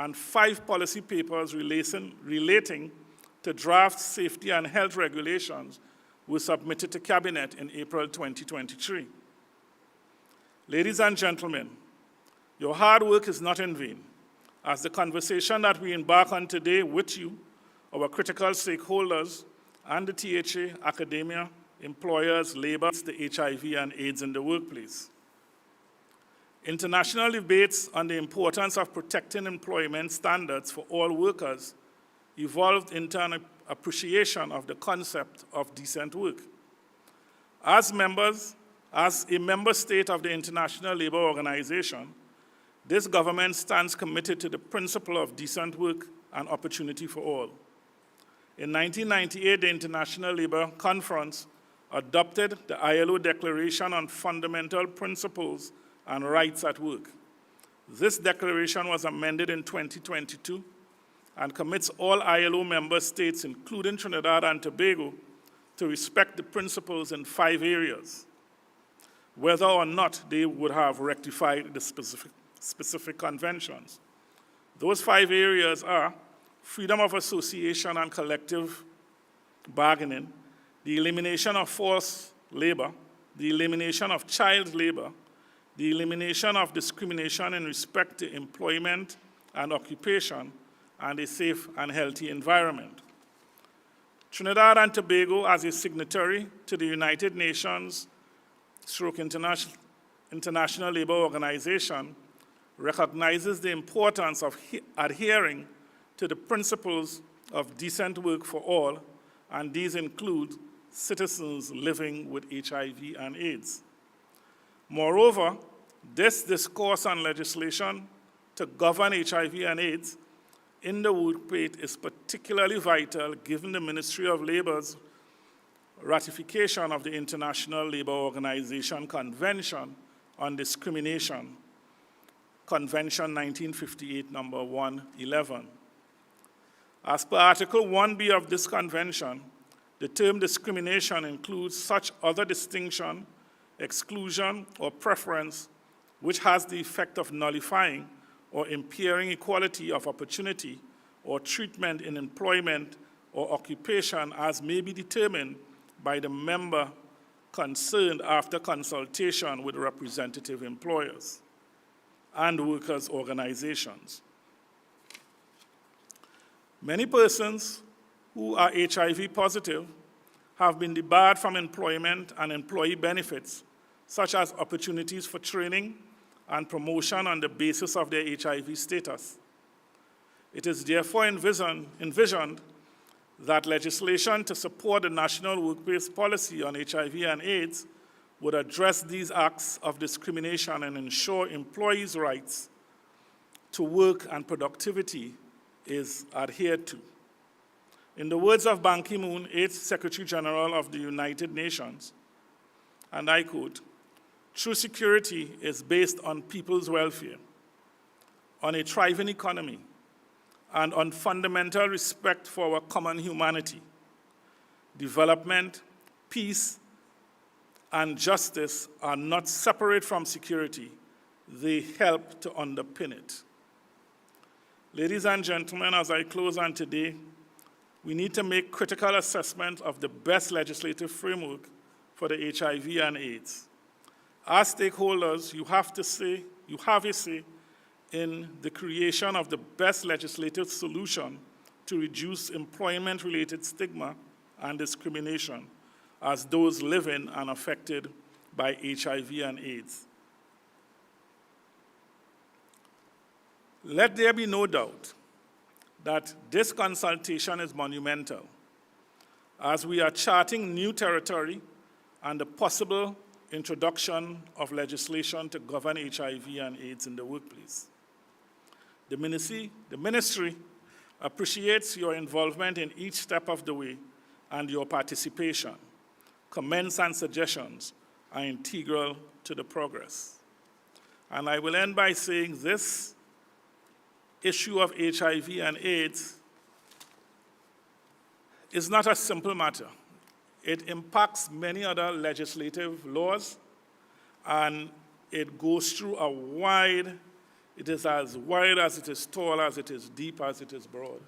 and 5 policy papers relating to draft safety and health regulations were submitted to Cabinet in April 2023. Ladies and gentlemen, your hard work is not in vain, as the conversation that we embark on today with you, our critical stakeholders, and the THA, academia, employers, labor, the HIV and AIDS in the workplace. International debates on the importance of protecting employment standards for all workers evolved into an appreciation of the concept of decent work. As a member state of the International Labour Organization, this government stands committed to the principle of decent work and opportunity for all. In 1998, the International Labour Conference adopted the ILO Declaration on Fundamental Principles and Rights at Work. This declaration was amended in 2022 and commits all ILO member states, including Trinidad and Tobago, to respect the principles in 5 areas, whether or not they would have rectified the specific conventions. Those 5 areas are freedom of association and collective bargaining, the elimination of forced labor, the elimination of child labor, the elimination of discrimination in respect to employment and occupation, and a safe and healthy environment. Trinidad and Tobago, as a signatory to the United Nations International Labour Organization, recognizes the importance of adhering to the principles of decent work for all, and these include citizens living with HIV and AIDS. Moreover, this discourse on legislation to govern HIV and AIDS in the workplace is particularly vital given the Ministry of Labour's ratification of the International Labour Organization Convention on Discrimination, Convention 1958, number 111. As per Article 1B of this convention, the term discrimination includes such other distinction, exclusion, or preference which has the effect of nullifying or impairing equality of opportunity or treatment in employment or occupation as may be determined by the member concerned after consultation with representative employers and workers' organizations. Many persons who are HIV positive have been debarred from employment and employee benefits, such as opportunities for training and promotion on the basis of their HIV status. It is therefore envisioned that legislation to support the national workplace policy on HIV and AIDS would address these acts of discrimination and ensure employees' rights to work and productivity is adhered to. In the words of Ban Ki-moon, 8th Secretary General of the United Nations, and I quote, "True security is based on people's welfare, on a thriving economy, and on fundamental respect for our common humanity. Development, peace, and justice are not separate from security. They help to underpin it." Ladies and gentlemen, as I close on today, we need to make critical assessment of the best legislative framework for the HIV and AIDS. As stakeholders, you have a say in the creation of the best legislative solution to reduce employment-related stigma and discrimination as those living and affected by HIV and AIDS. Let there be no doubt that this consultation is monumental, as we are charting new territory and the possible introduction of legislation to govern HIV and AIDS in the workplace. The ministry appreciates your involvement in each step of the way and your participation. Comments and suggestions are integral to the progress. And I will end by saying this issue of HIV and AIDS is not a simple matter. It impacts many other legislative laws, and it goes through a wide It is as wide as it is tall, as it is deep, as it is broad.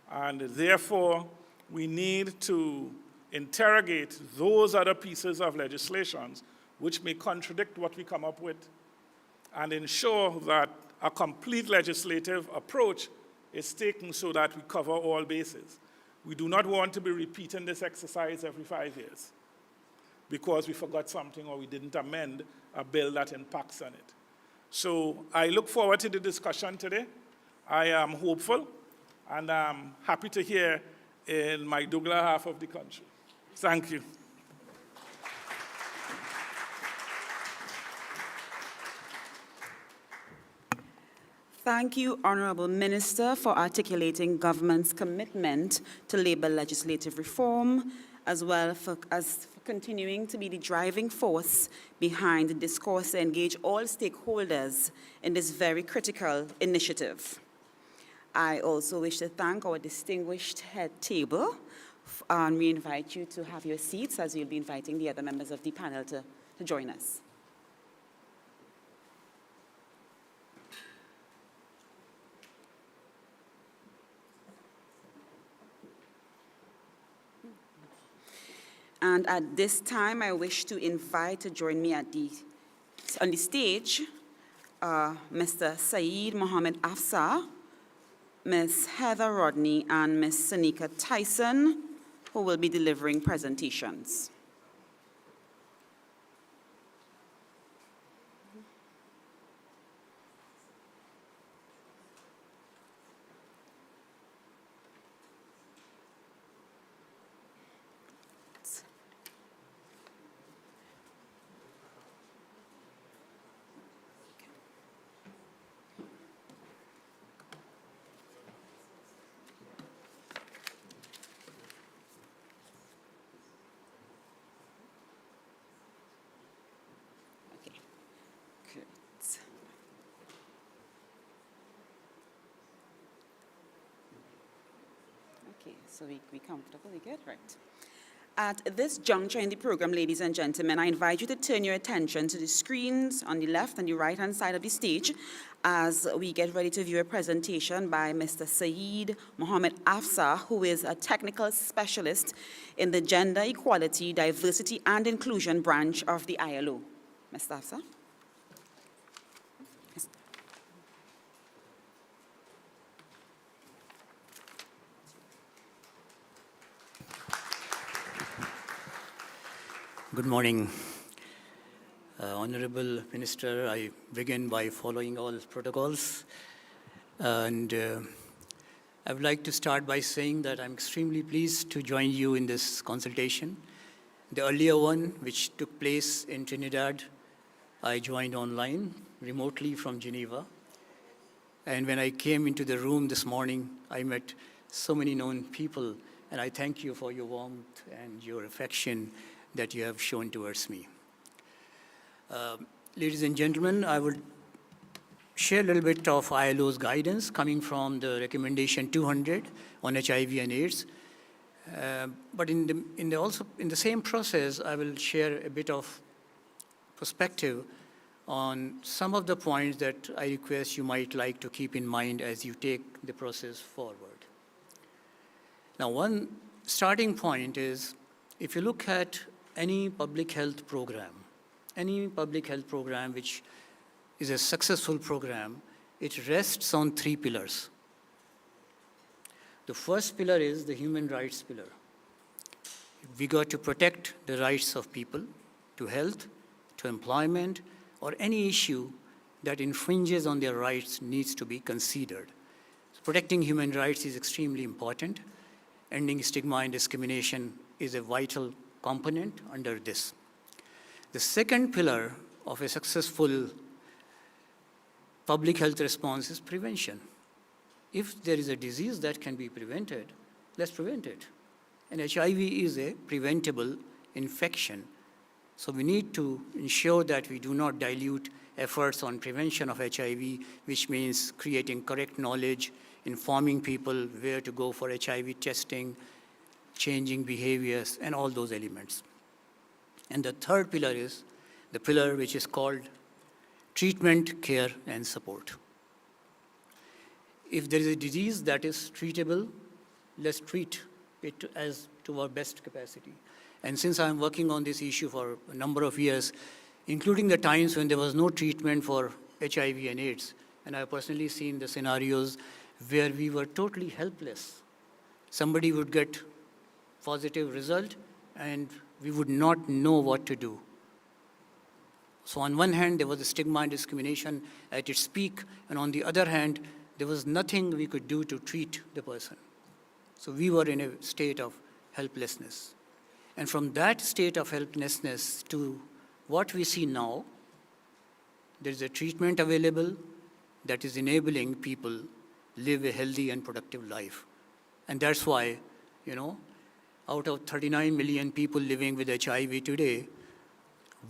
And therefore, we need to interrogate those other pieces of legislation which may contradict what we come up with and ensure that a complete legislative approach is taken so that we cover all bases. We do not want to be repeating this exercise every 5 years because we forgot something or we didn't amend a bill that impacts on it. So I look forward to the discussion today. I am hopeful, and I'm happy to hear in my Douglas half of the country. Thank you. Thank you, Honourable Minister, for articulating government's commitment to labour legislative reform, as well as continuing to be the driving force behind the discourse to engage all stakeholders in this very critical initiative. I also wish to thank our distinguished head table, and we invite you to have your seats as we'll be inviting the other members of the panel to join us. And at this time, I wish to invite to join me on the stage Mr. Saeed Mohammed Afsar, Ms. Heather Rodney, and Ms. Sanika Tyson, who will be delivering presentations. So we comfortable, we good, right? At this juncture in the program, ladies and gentlemen, I invite you to turn your attention to the screens on the left and the right-hand side of the stage as we get ready to view a presentation by Mr. Saeed Mohammed Afsar, who is a technical specialist in the Gender Equality, Diversity and Inclusion branch of the ILO. Mr. Afsar. Good morning. Honorable Minister, I begin by following all protocols. And I would like to start by saying that I'm extremely pleased to join you in this consultation. The earlier one, which took place in Trinidad, I joined online, remotely from Geneva. And when I came into the room this morning, I met so many known people, and I thank you for your warmth and your affection that you have shown towards me. Ladies and gentlemen, I would share a little bit of ILO's guidance coming from the recommendation 200 on HIV and AIDS. But in the same process, I will share a bit of perspective on some of the points that I request you might like to keep in mind as you take the process forward. Now, one starting point is, if you look at any public health program which is a successful program, it rests on 3 pillars. The first pillar is the human rights pillar. We got to protect the rights of people to health, to employment, or any issue that infringes on their rights needs to be considered. So protecting human rights is extremely important. Ending stigma and discrimination is a vital component under this. The second pillar of a successful public health response is prevention. If there is a disease that can be prevented, let's prevent it. And HIV is a preventable infection. So we need to ensure that we do not dilute efforts on prevention of HIV, which means creating correct knowledge, informing people where to go for HIV testing, changing behaviors, and all those elements. And the third pillar is the pillar which is called treatment, care, and support. If there is a disease that is treatable, let's treat it as to our best capacity. And since I'm working on this issue for a number of years, including the times when there was no treatment for HIV and AIDS, and I've personally seen the scenarios where we were totally helpless. Somebody would get positive result, and we would not know what to do. So on one hand, there was a stigma and discrimination at its peak, and on the other hand, there was nothing we could do to treat the person. So we were in a state of helplessness. And from that state of helplessness to what we see now, there is a treatment available that is enabling people live a healthy and productive life. And that's why, out of 39 million people living with HIV today,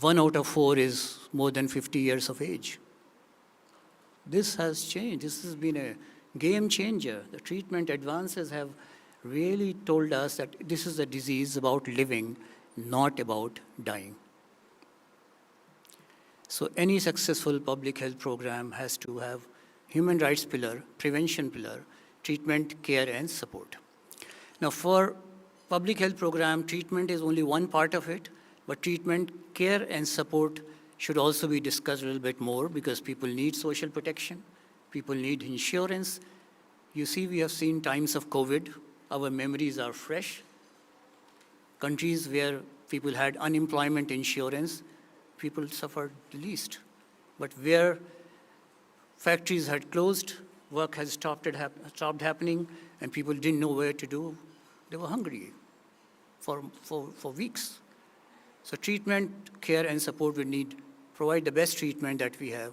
1 out of 4 is more than 50 years of age. This has changed. This has been a game changer. The treatment advances have really told us that this is a disease about living, not about dying. So any successful public health program has to have human rights pillar, prevention pillar, treatment, care, and support. Now for public health program, treatment is only one part of it, but treatment, care, and support should also be discussed a little bit more because people need social protection, people need insurance. You see, we have seen times of COVID. Our memories are fresh. Countries where people had unemployment insurance, people suffered the least. But where factories had closed, work has stopped happening, and people didn't know where to do, they were hungry for weeks. So treatment, care, and support we need. Provide the best treatment that we have,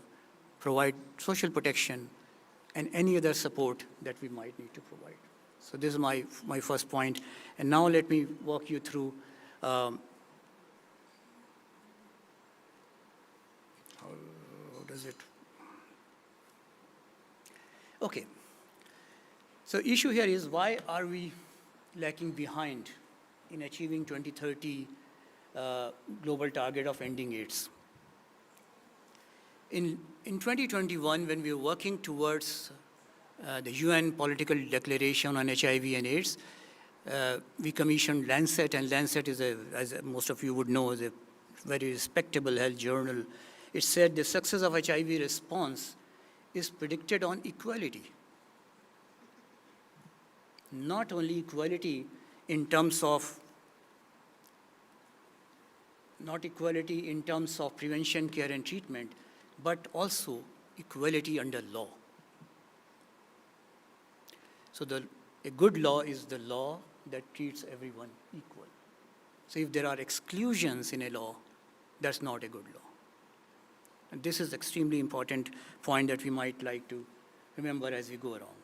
provide social protection, and any other support that we might need to provide. So this is my first point. And now let me walk you through how does it? Okay. So issue here is why are we lacking behind in achieving 2030 global target of ending AIDS? In 2021, when we were working towards the UN political declaration on HIV and AIDS, we commissioned Lancet, and Lancet is, as most of you would know, is a very respectable health journal. It said the success of HIV response is predicted on equality. Not only equality in terms of prevention, care, and treatment, but also equality under law. So a good law is the law that treats everyone equal. So if there are exclusions in a law, that's not a good law. And this is extremely important point that we might like to remember as we go around.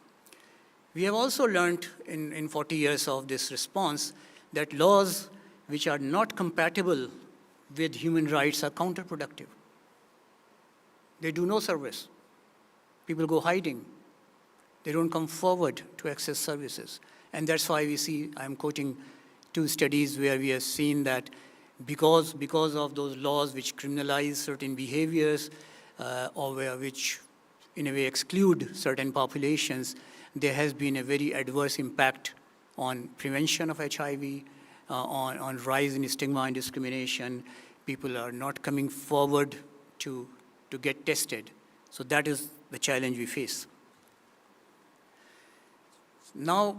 We have also learned in 40 years of this response that laws which are not compatible with human rights are counterproductive. They do no service. People go hiding. They don't come forward to access services. And that's why we see, I'm quoting 2 studies where we have seen that because of those laws which criminalize certain behaviors or which in a way exclude certain populations, there has been a very adverse impact on prevention of HIV, on rise in stigma and discrimination. People are not coming forward to get tested. So that is the challenge we face. Now,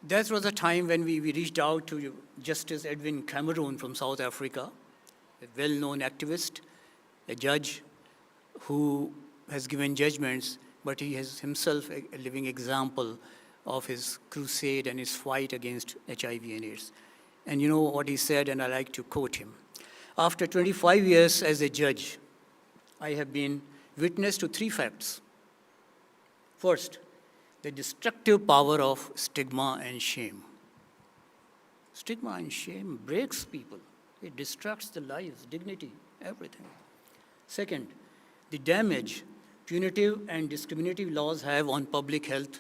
that was a time when we reached out to Justice Edwin Cameron from South Africa, a well-known activist, a judge who has given judgments, but he is himself a living example of his crusade and his fight against HIV and AIDS. And you know what he said, and I like to quote him. After 25 years as a judge, I have been witness to 3 facts. First, the destructive power of stigma and shame. Stigma and shame breaks people. It destructs the lives, dignity, everything. Second, the damage punitive and discriminative laws have on public health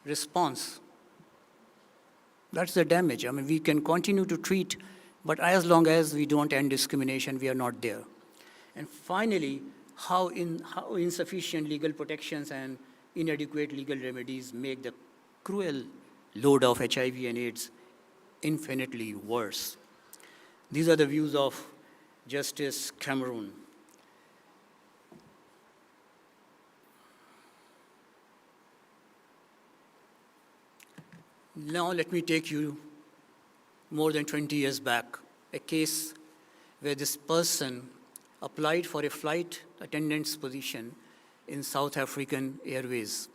response. That's the damage. I mean, we can continue to treat, but as long as we don't end discrimination, we are not there. And finally, how insufficient legal protections and inadequate legal remedies make the cruel load of HIV and AIDS infinitely worse. These are the views of Justice Cameron. Now let me take you more than 20 years back, a case where this person applied for a flight attendant's position in South African Airways.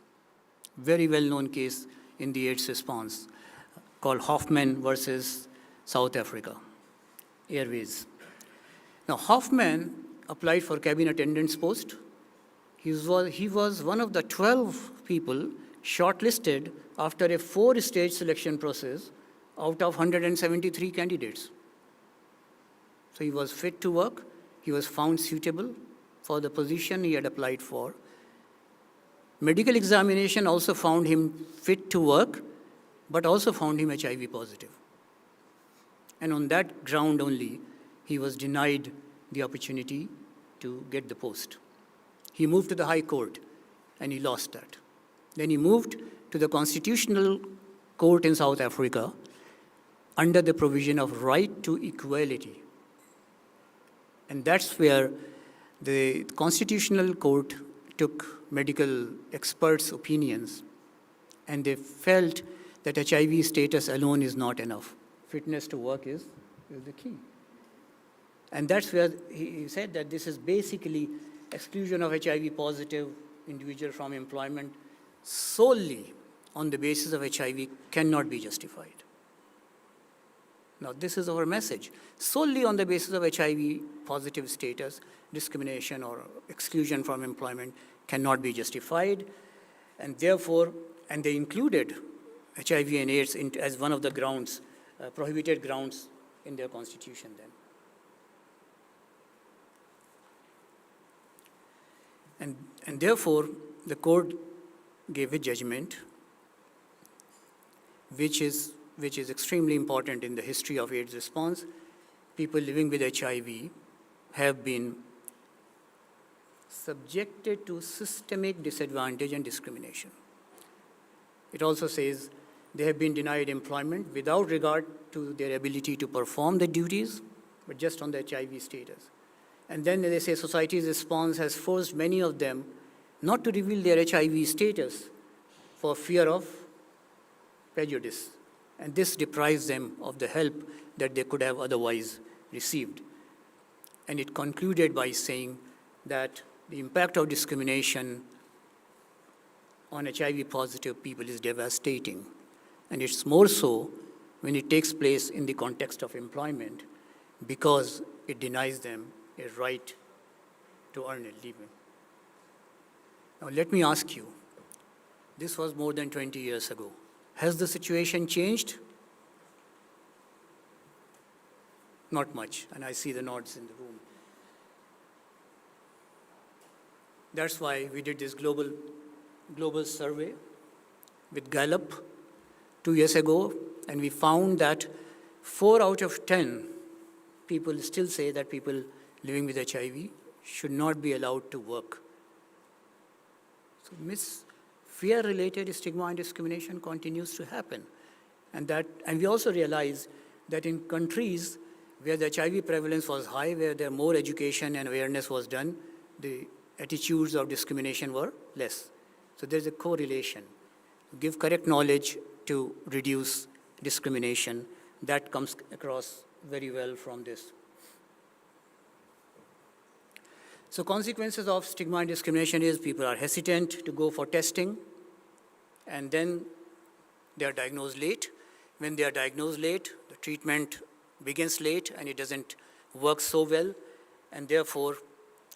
Very well-known case in the AIDS response called Hoffman versus South Africa Airways. Now, Hoffman applied for cabin attendant's post. He was one of the 12 people shortlisted after a 4-stage selection process out of 173 candidates. So he was fit to work. He was found suitable for the position he had applied for. Medical examination also found him fit to work, but also found him HIV positive. And on that ground only, he was denied the opportunity to get the post. He moved to the High Court, and he lost that. Then he moved to the Constitutional Court in South Africa under the provision of right to equality. And that's where the Constitutional Court took medical experts' opinions, and they felt that HIV status alone is not enough. Fitness to work is the key. And that's where he said that this is basically exclusion of HIV positive individual from employment solely on the basis of HIV cannot be justified. Now, this is our message. Solely on the basis of HIV positive status, discrimination or exclusion from employment cannot be justified, and therefore, and they included HIV and AIDS as one of the grounds, prohibited grounds in their constitution then. And therefore, the court gave a judgment which is extremely important in the history of AIDS response. People living with HIV have been subjected to systemic disadvantage and discrimination. It also says they have been denied employment without regard to their ability to perform the duties, but just on the HIV status. And then they say society's response has forced many of them not to reveal their HIV status for fear of prejudice. And this deprives them of the help that they could have otherwise received. And it concluded by saying that the impact of discrimination on HIV positive people is devastating. And it's more so when it takes place in the context of employment because it denies them a right to earn a living. Now let me ask you, this was more than 20 years ago. Has the situation changed? Not much, and I see the nods in the room. That's why we did this global survey with Gallup 2 years ago, and we found that 4 out of 10 people still say that people living with HIV should not be allowed to work. So fear-related stigma and discrimination continues to happen. And we also realize that in countries where the HIV prevalence was high, where there more education and awareness was done, the attitudes of discrimination were less. So there's a correlation. Give correct knowledge to reduce discrimination. That comes across very well from this. So consequences of stigma and discrimination is people are hesitant to go for testing, and then they are diagnosed late. When they are diagnosed late, the treatment begins late and it doesn't work so well, and therefore,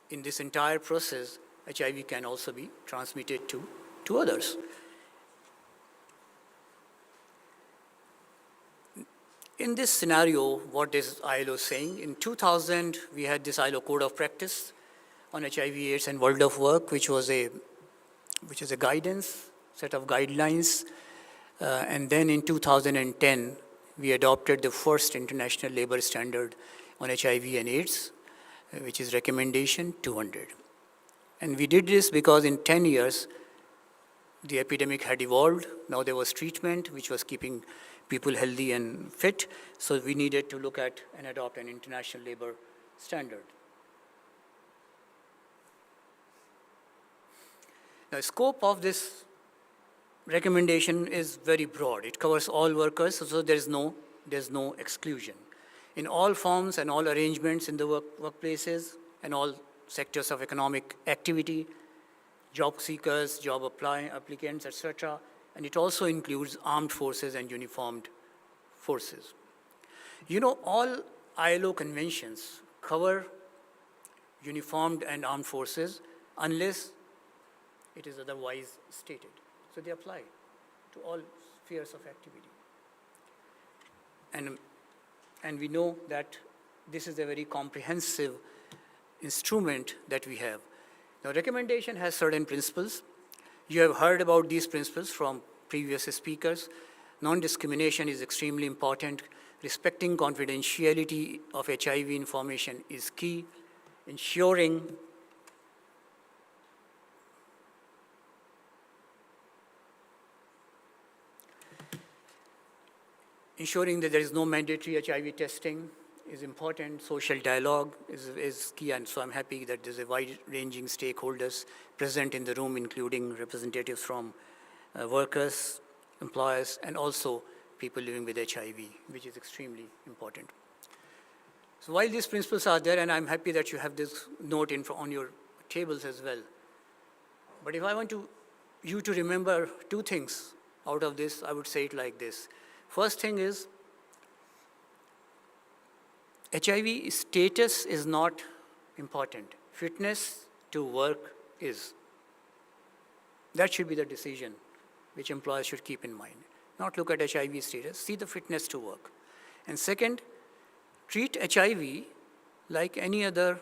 in this entire process, HIV can also be transmitted to others. In this scenario, what is ILO saying? In 2000, we had this ILO Code of Practice on HIV/AIDS and World of Work, which is a guidance, set of guidelines. And then in 2010, we adopted the first international labor standard on HIV and AIDS, which is recommendation 200. And we did this because in 10 years, the epidemic had evolved. Now there was treatment, which was keeping people healthy and fit. So we needed to look at and adopt an international labor standard. The scope of this recommendation is very broad. It covers all workers, so there's no exclusion. In all forms and all arrangements in the workplaces and all sectors of economic activity, job seekers, job applicants, etc. And it also includes armed forces and uniformed forces. You know, all ILO conventions cover uniformed and armed forces unless it is otherwise stated. So they apply to all spheres of activity. And we know that this is a very comprehensive instrument that we have. The recommendation has certain principles. You have heard about these principles from previous speakers. Non-discrimination is extremely important. Respecting confidentiality of HIV information is key. Ensuring that there is no mandatory HIV testing is important. Social dialogue is key, and so I'm happy that there's a wide-ranging stakeholders present in the room, including representatives from workers, employers, and also people living with HIV, which is extremely important. So while these principles are there, and I'm happy that you have this note on your tables as well, but if I want you to remember two things out of this, I would say it like this. First thing is, HIV status is not important. Fitness to work is. That should be the decision which employers should keep in mind. Not look at HIV status, see the fitness to work. And second, treat HIV like any other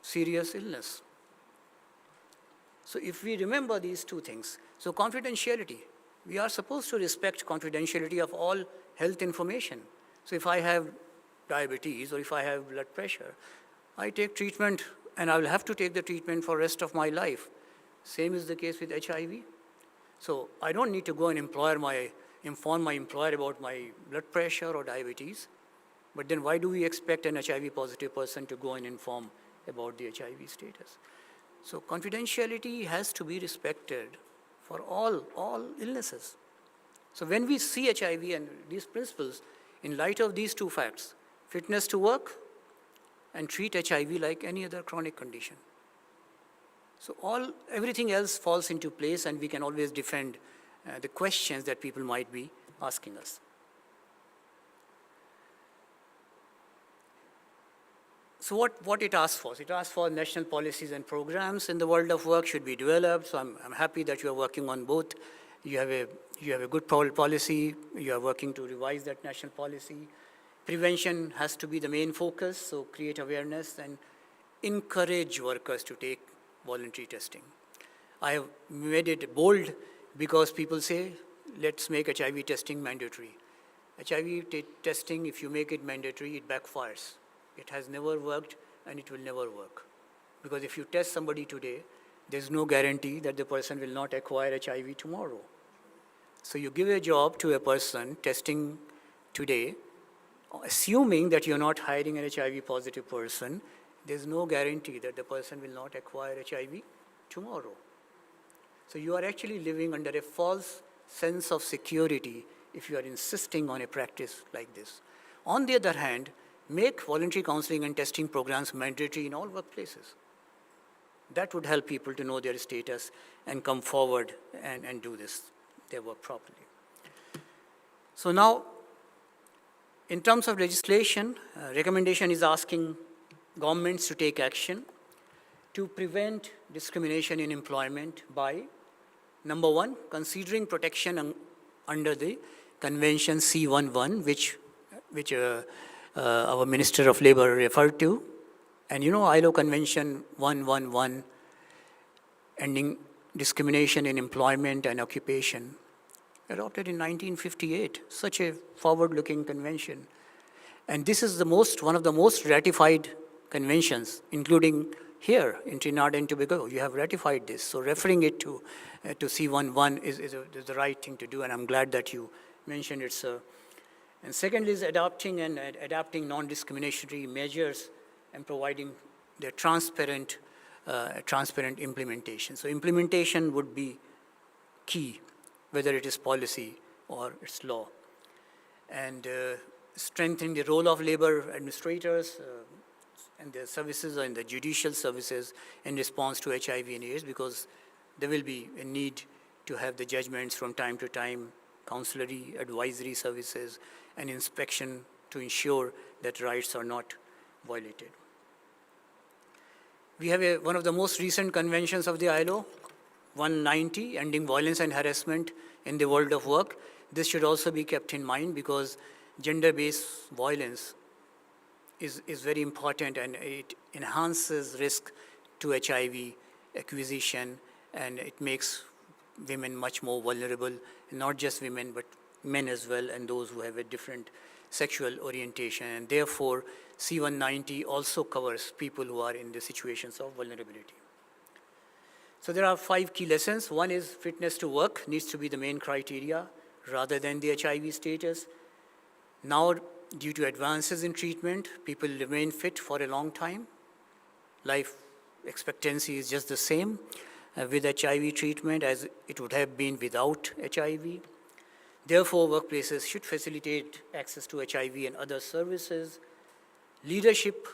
serious illness. So if we remember these two things, so confidentiality, we are supposed to respect confidentiality of all health information. So if I have diabetes or if I have blood pressure, I take treatment and I will have to take the treatment for the rest of my life. Same is the case with HIV. So I don't need to go and inform my employer about my blood pressure or diabetes. But then why do we expect an HIV positive person to go and inform about the HIV status? So confidentiality has to be respected for all illnesses. So when we see HIV and these principles, in light of these two facts, fitness to work and treat HIV like any other chronic condition. So everything else falls into place, and we can always defend the questions that people might be asking us. So what it asks for? It asks for national policies and programs in the world of work should be developed. So I'm happy that you are working on both. You have a good policy. You are working to revise that national policy. Prevention has to be the main focus. So create awareness and encourage workers to take voluntary testing. I have made it bold because people say, let's make HIV testing mandatory. HIV testing, if you make it mandatory, it backfires. It has never worked, and it will never work. Because if you test somebody today, there's no guarantee that the person will not acquire HIV tomorrow. So you give a job to a person testing today, assuming that you're not hiring an HIV positive person, there's no guarantee that the person will not acquire HIV tomorrow. So you are actually living under a false sense of security if you are insisting on a practice like this. On the other hand, make voluntary counseling and testing programs mandatory in all workplaces. That would help people to know their status and come forward and do their work properly. So now, in terms of legislation, recommendation is asking governments to take action to prevent discrimination in employment by, number one, considering protection under the Convention C11, which our Minister of Labor referred to. And ILO Convention 111, ending discrimination in employment and occupation, adopted in 1958, such a forward-looking convention. And this is one of the most ratified conventions, including here in Trinidad and Tobago. You have ratified this. So referring it to C11 is the right thing to do, and I'm glad that you mentioned it, sir. And second is adapting non-discriminatory measures and providing the transparent implementation. So implementation would be key, whether it is policy or it's law. And strengthening the role of labor administrators and their services and the judicial services in response to HIV and AIDS, because there will be a need to have the judgments from time to time, counselary, advisory services, and inspection to ensure that rights are not violated. We have one of the most recent conventions of the ILO, 190, Ending Violence and Harassment in the World of Work. This should also be kept in mind because gender-based violence is very important, and it enhances risk to HIV acquisition, and it makes women much more vulnerable, and not just women, but men as well, and those who have a different sexual orientation. And therefore, C190 also covers people who are in the situations of vulnerability. So there are 5 key lessons. One is fitness to work needs to be the main criteria rather than the HIV status. Now, due to advances in treatment, people remain fit for a long time. Life expectancy is just the same with HIV treatment as it would have been without HIV. Therefore, workplaces should facilitate access to HIV and other services. Leadership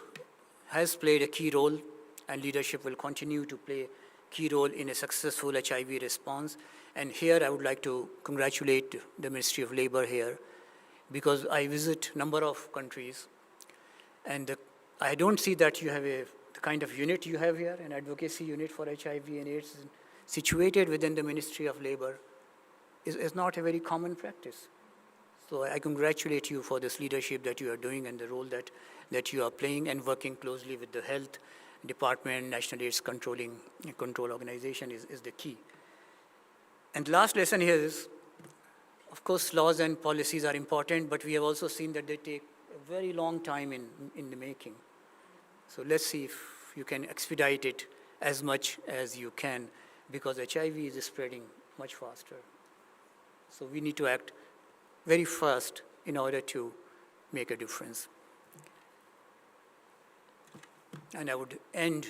has played a key role, and leadership will continue to play a key role in a successful HIV response. And here I would like to congratulate the Ministry of Labor here, because I visit a number of countries, and I don't see that you have the kind of unit you have here, an advocacy unit for HIV and AIDS situated within the Ministry of Labor. Is not a very common practice. So I congratulate you for this leadership that you are doing and the role that you are playing, and working closely with the Health Department, National AIDS Control Organization is the key. And the last lesson here is, of course, laws and policies are important, but we have also seen that they take a very long time in the making. So let's see if you can expedite it as much as you can, because HIV is spreading much faster. So we need to act very fast in order to make a difference. And I would end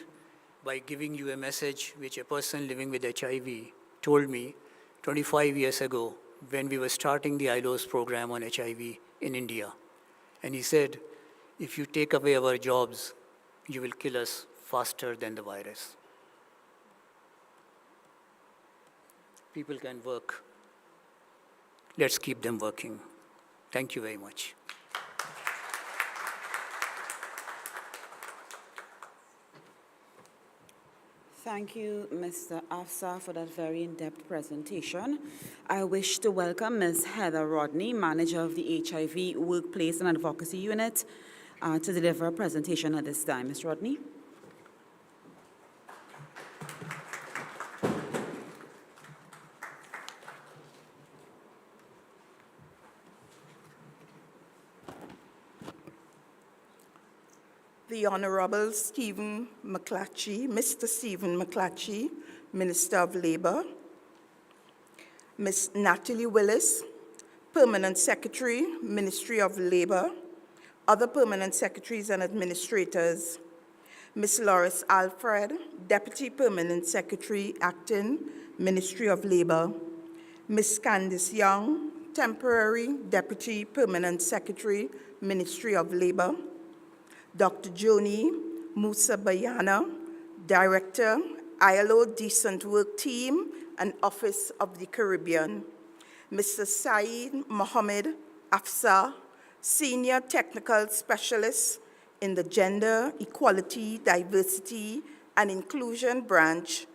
by giving you a message which a person living with HIV told me 25 years ago when we were starting the ILO's program on HIV in India. And he said, if you take away our jobs, you will kill us faster than the virus. People can work. Let's keep them working. Thank you very much. Thank you, Mr. Afsar, for that very in-depth presentation. I wish to welcome Ms. Heather Rodney, Manager of the HIV Workplace and Advocacy Unit, to deliver a presentation at this time. Ms. Rodney. The Honorable Stephen McClatchy, Mr. Stephen McClatchy, Minister of Labor, Ms. Natalie Willis, Permanent Secretary, Ministry of Labor, other Permanent Secretaries and Administrators, Ms. Loris Alfred, Deputy Permanent Secretary, Acting, Ministry of Labor, Ms. Candice Young, Temporary Deputy Permanent Secretary, Ministry of Labor, Dr. Joni Musa Bayana, Director, ILO Decent Work Team and Office of the Caribbean, Mr. Saeed Mohammed Afsar, Senior Technical Specialist in the Gender, Equality, Diversity and Inclusion Branch,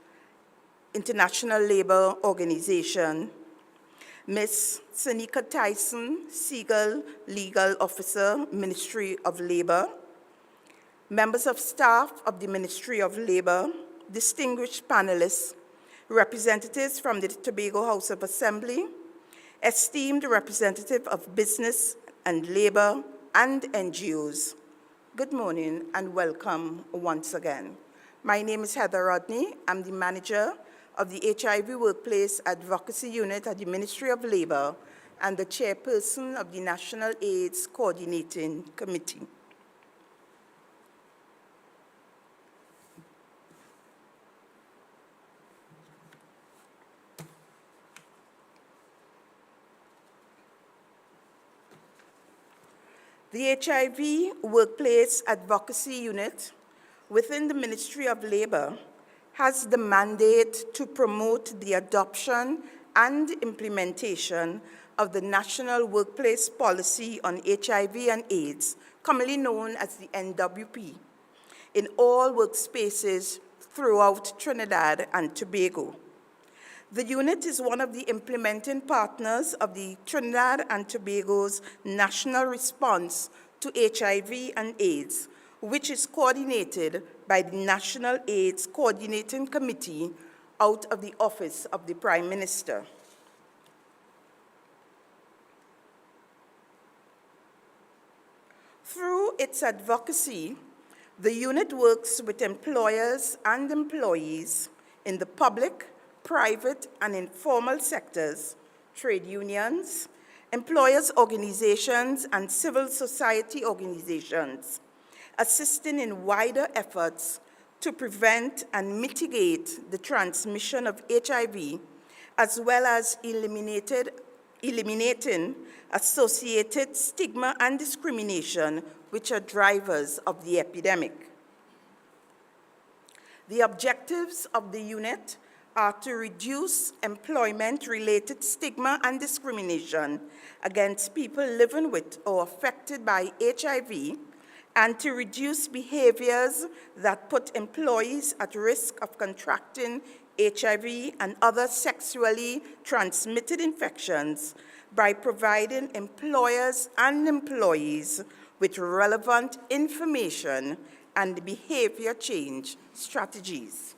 International Labour Organization, Ms. Sanika Tyson, Siegel Legal Officer, Ministry of Labor, members of staff of the Ministry of Labor, distinguished panelists, representatives from the Tobago House of Assembly, esteemed representative of business and labor and NGOs. Good morning and welcome once again. My name is Heather Rodney. I'm the manager of the HIV Workplace Advocacy Unit at the Ministry of Labor and the chairperson of the National AIDS Coordinating Committee. The HIV Workplace Advocacy Unit within the Ministry of Labor has the mandate to promote the adoption and implementation of the National Workplace Policy on HIV and AIDS, commonly known as the NWP, in all workspaces throughout Trinidad and Tobago. The unit is one of the implementing partners of the Trinidad and Tobago's national response to HIV and AIDS, which is coordinated by the National AIDS Coordinating Committee out of the Office of the Prime Minister. Through its advocacy, the unit works with employers and employees in the public, private, and informal sectors, trade unions, employers' organizations, and civil society organizations, assisting in wider efforts to prevent and mitigate the transmission of HIV, as well as eliminating associated stigma and discrimination, which are drivers of the epidemic. The objectives of the unit are to reduce employment-related stigma and discrimination against people living with or affected by HIV, and to reduce behaviors that put employees at risk of contracting HIV and other sexually transmitted infections by providing employers and employees with relevant information and behavior change strategies.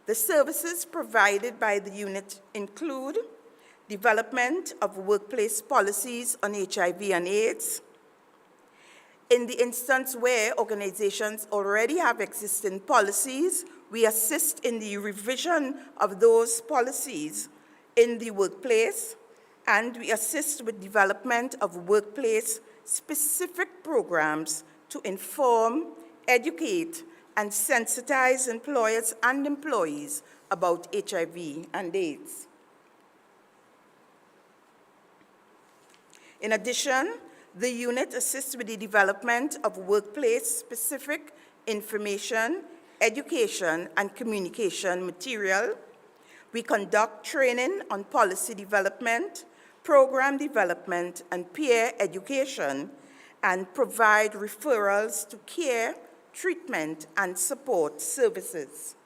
The services provided by the unit include development of workplace policies on HIV and AIDS. In the instance where organizations already have existing policies, we assist in the revision of those policies in the workplace, and we assist with development of workplace-specific programs to inform, educate, and sensitize employers and employees about HIV and AIDS. In addition, the unit assists with the development of workplace-specific information, education, and communication material. We conduct training on policy development, program development, and peer education, and provide referrals to care, treatment, and support services.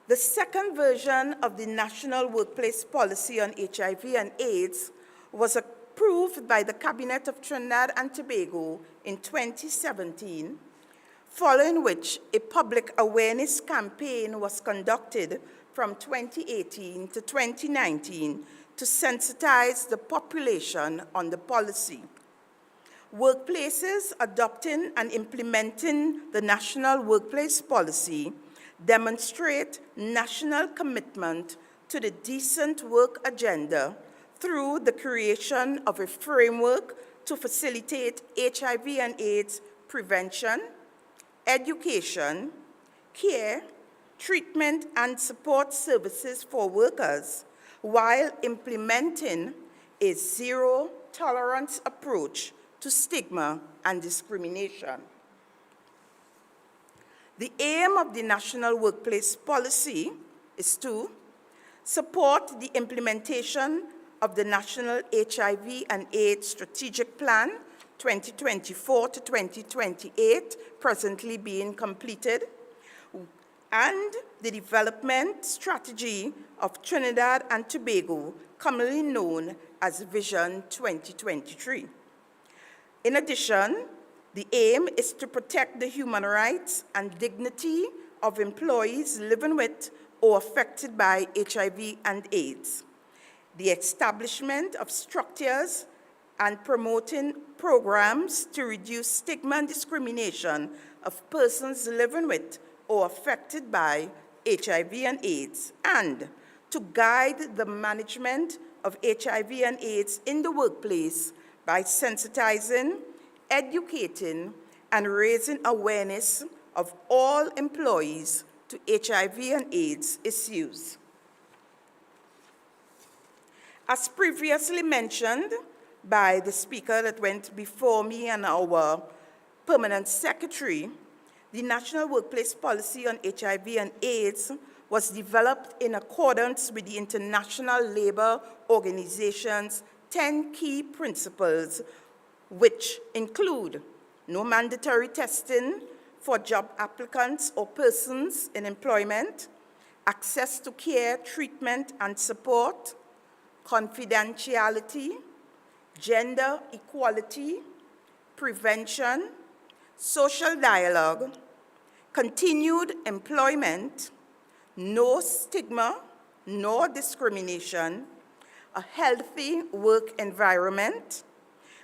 The second version of the National Workplace Policy on HIV and AIDS was approved by the Cabinet of Trinidad and Tobago in 2017, following which a public awareness campaign was conducted from 2018 to 2019 to sensitize the population on the policy. Workplaces adopting and implementing the National Workplace Policy demonstrate national commitment to the decent work agenda through the creation of a framework to facilitate HIV and AIDS prevention, education, care, treatment, and support services for workers, while implementing a zero-tolerance approach to stigma and discrimination. The aim of the National Workplace Policy is to support the implementation of the National HIV and AIDS Strategic Plan 2024 to 2028, presently being completed, and the development strategy of Trinidad and Tobago, commonly known as Vision 2023. In addition, the aim is to protect the human rights and dignity of employees living with or affected by HIV and AIDS, the establishment of structures and promoting programs to reduce stigma and discrimination of persons living with or affected by HIV and AIDS, and to guide the management of HIV and AIDS in the workplace by sensitizing, educating, and raising awareness of all employees to HIV and AIDS issues. As previously mentioned by the speaker that went before me and our permanent secretary, the National Workplace Policy on HIV and AIDS was developed in accordance with the International Labour Organization's 10 key principles, which include no mandatory testing for job applicants or persons in employment, access to care, treatment, and support, confidentiality, gender equality, prevention, social dialogue, continued employment, no stigma, no discrimination, a healthy work environment,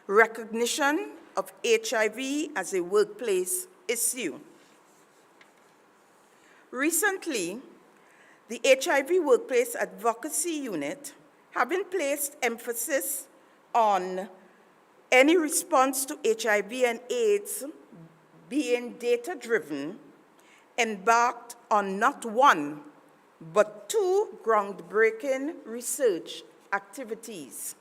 recognition of HIV as a workplace issue. Recently, the HIV Workplace Advocacy Unit, having placed emphasis on any response to HIV and AIDS being data-driven, embarked on not one, but two groundbreaking research activities.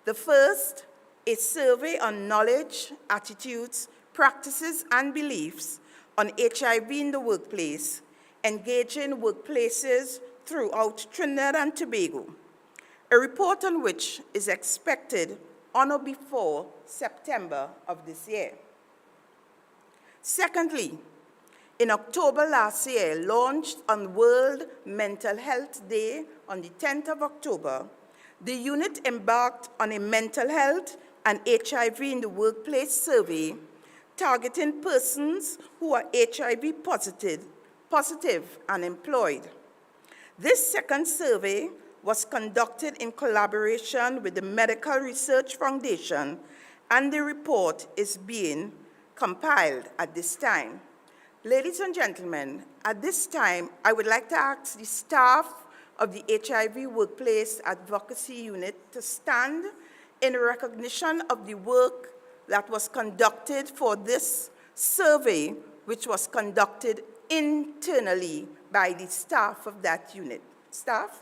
The first, a survey on knowledge, attitudes, practices, and beliefs on HIV in the workplace, engaging workplaces throughout Trinidad and Tobago, a report on which is expected on or before September of this year. Secondly, in October last year, launched on World Mental Health Day on the 10th of October, the unit embarked on a mental health and HIV in the workplace survey targeting persons who are HIV positive and employed. This second survey was conducted in collaboration with the Medical Research Foundation, and the report is being compiled at this time. Ladies and gentlemen, at this time, I would like to ask the staff of the HIV Workplace Advocacy Unit to stand in recognition of the work that was conducted for this survey, which was conducted internally by the staff of that unit. Staff?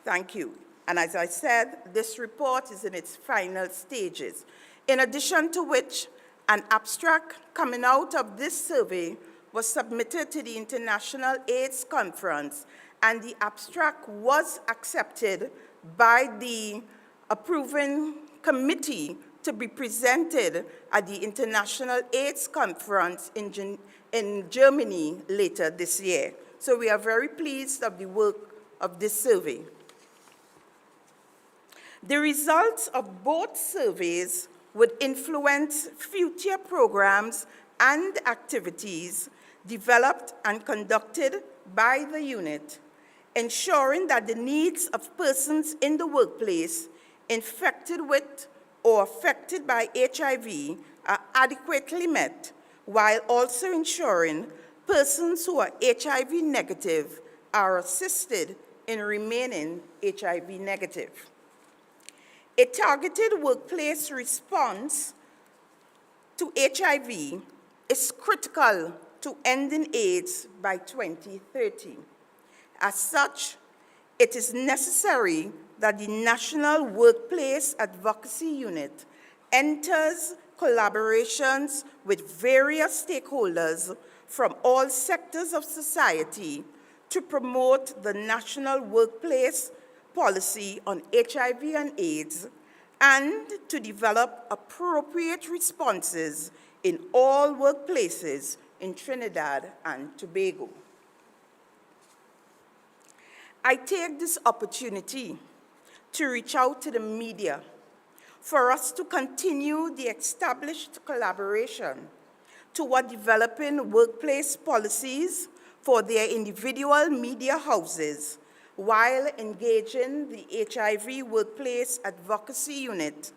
Thank you. And as I said, this report is in its final stages, in addition to which an abstract coming out of this survey was submitted to the International AIDS Conference, and the abstract was accepted by the approving committee to be presented at the International AIDS Conference in Germany later this year. So we are very pleased of the work of this survey. The results of both surveys would influence future programs and activities developed and conducted by the unit, ensuring that the needs of persons in the workplace infected with or affected by HIV are adequately met, while also ensuring persons who are HIV negative are assisted in remaining HIV negative. A targeted workplace response to HIV is critical to ending AIDS by 2030. As such, it is necessary that the National Workplace Advocacy Unit enters collaborations with various stakeholders from all sectors of society to promote the National Workplace Policy on HIV and AIDS, and to develop appropriate responses in all workplaces in Trinidad and Tobago. I take this opportunity to reach out to the media for us to continue the established collaboration toward developing workplace policies for their individual media houses while engaging the HIV Workplace Advocacy Unit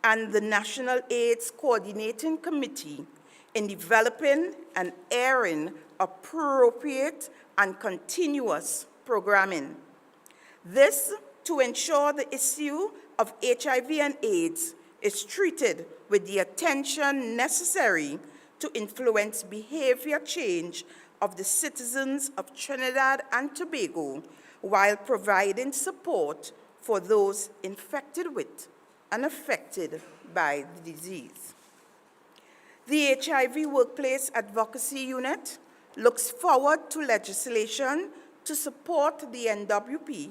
and the National AIDS Coordinating Committee in developing and airing appropriate and continuous programming. This to ensure the issue of HIV and AIDS is treated with the attention necessary to influence behavior change of the citizens of Trinidad and Tobago while providing support for those infected with and affected by the disease. The HIV Workplace Advocacy Unit looks forward to legislation to support the NWP,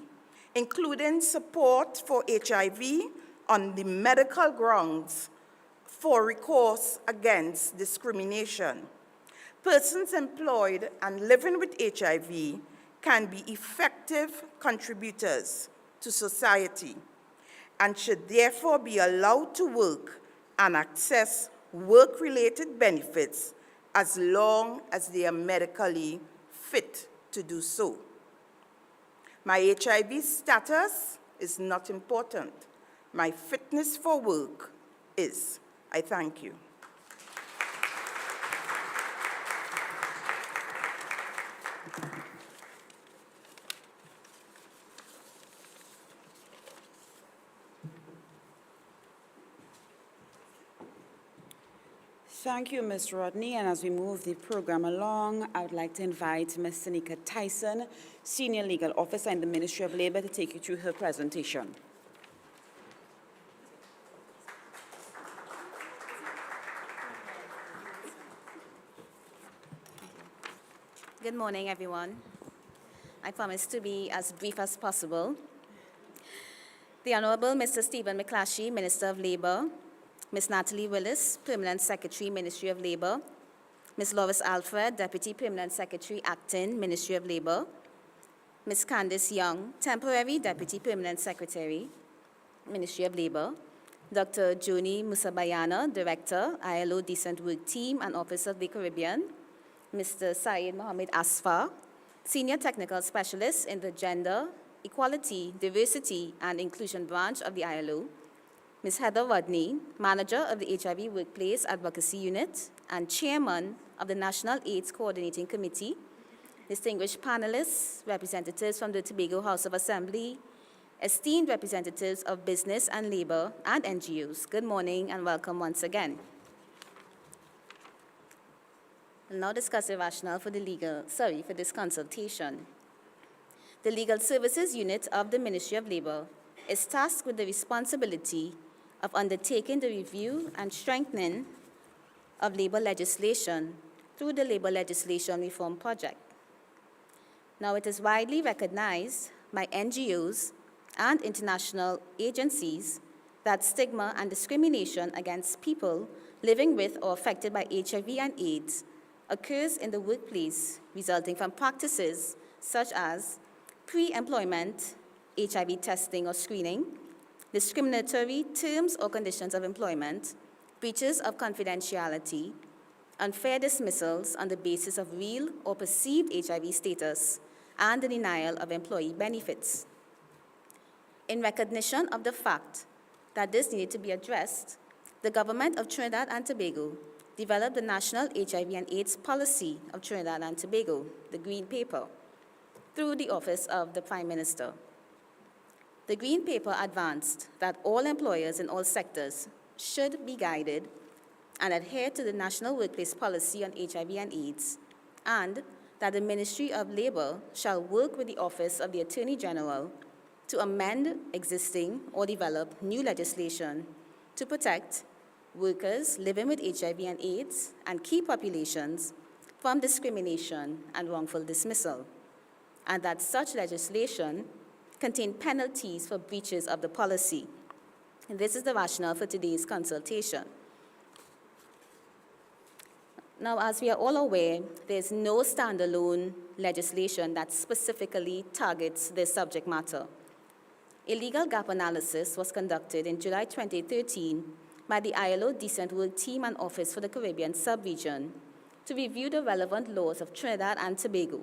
including support for HIV on the medical grounds for recourse against discrimination. Persons employed and living with HIV can be effective contributors to society and should therefore be allowed to work and access work-related benefits as long as they are medically fit to do so. My HIV status is not important. My fitness for work is. I thank you. Thank you, Ms. Rodney. And as we move the program along, I would like to invite Ms. Tanika Tyson, Senior Legal Officer in the Ministry of Labor, to take you through her presentation. Good morning, everyone. I promise to be as brief as possible. The Honorable Mr. Stephen McClatchy, Minister of Labor, Ms. Natalie Willis, Permanent Secretary, Ministry of Labor, Ms. Lois Alfred, Deputy Permanent Secretary, Acting, Ministry of Labor, Ms. Candice Young, Temporary Deputy Permanent Secretary, Ministry of Labor, Dr. Joni Musabayana, Director, ILO Decent Work Team and Office of the Caribbean, Mr. Syed Mohammed Asfar, Senior Technical Specialist in the Gender, Equality, Diversity and Inclusion Branch of the ILO, Ms. Heather Rodney, Manager of the HIV Workplace Advocacy Unit and Chairman of the National AIDS Coordinating Committee, distinguished panelists, representatives from the Tobago House of Assembly, esteemed representatives of business and labor and NGOs, good morning and welcome once again. We'll now discuss the rationale for this consultation. The Legal Services Unit of the Ministry of Labor is tasked with the responsibility of undertaking the review and strengthening of labor legislation through the Labor Legislation Reform Project. Now, it is widely recognized by NGOs and international agencies that stigma and discrimination against people living with or affected by HIV and AIDS occurs in the workplace, resulting from practices such as pre-employment HIV testing or screening, discriminatory terms or conditions of employment, breaches of confidentiality, unfair dismissals on the basis of real or perceived HIV status, and the denial of employee benefits. In recognition of the fact that this needed to be addressed, the government of Trinidad and Tobago developed the National HIV and AIDS Policy of Trinidad and Tobago, the Green Paper, through the Office of the Prime Minister. The Green Paper advanced that all employers in all sectors should be guided and adhere to the National Workplace Policy on HIV and AIDS, and that the Ministry of Labor shall work with the Office of the Attorney General to amend existing or develop new legislation to protect workers living with HIV and AIDS and key populations from discrimination and wrongful dismissal, and that such legislation contain penalties for breaches of the policy. And this is the rationale for today's consultation. Now, as we are all aware, there's no standalone legislation that specifically targets this subject matter. A legal gap analysis was conducted in July 2013 by the ILO Decent Work Team and Office for the Caribbean Sub-Region to review the relevant laws of Trinidad and Tobago,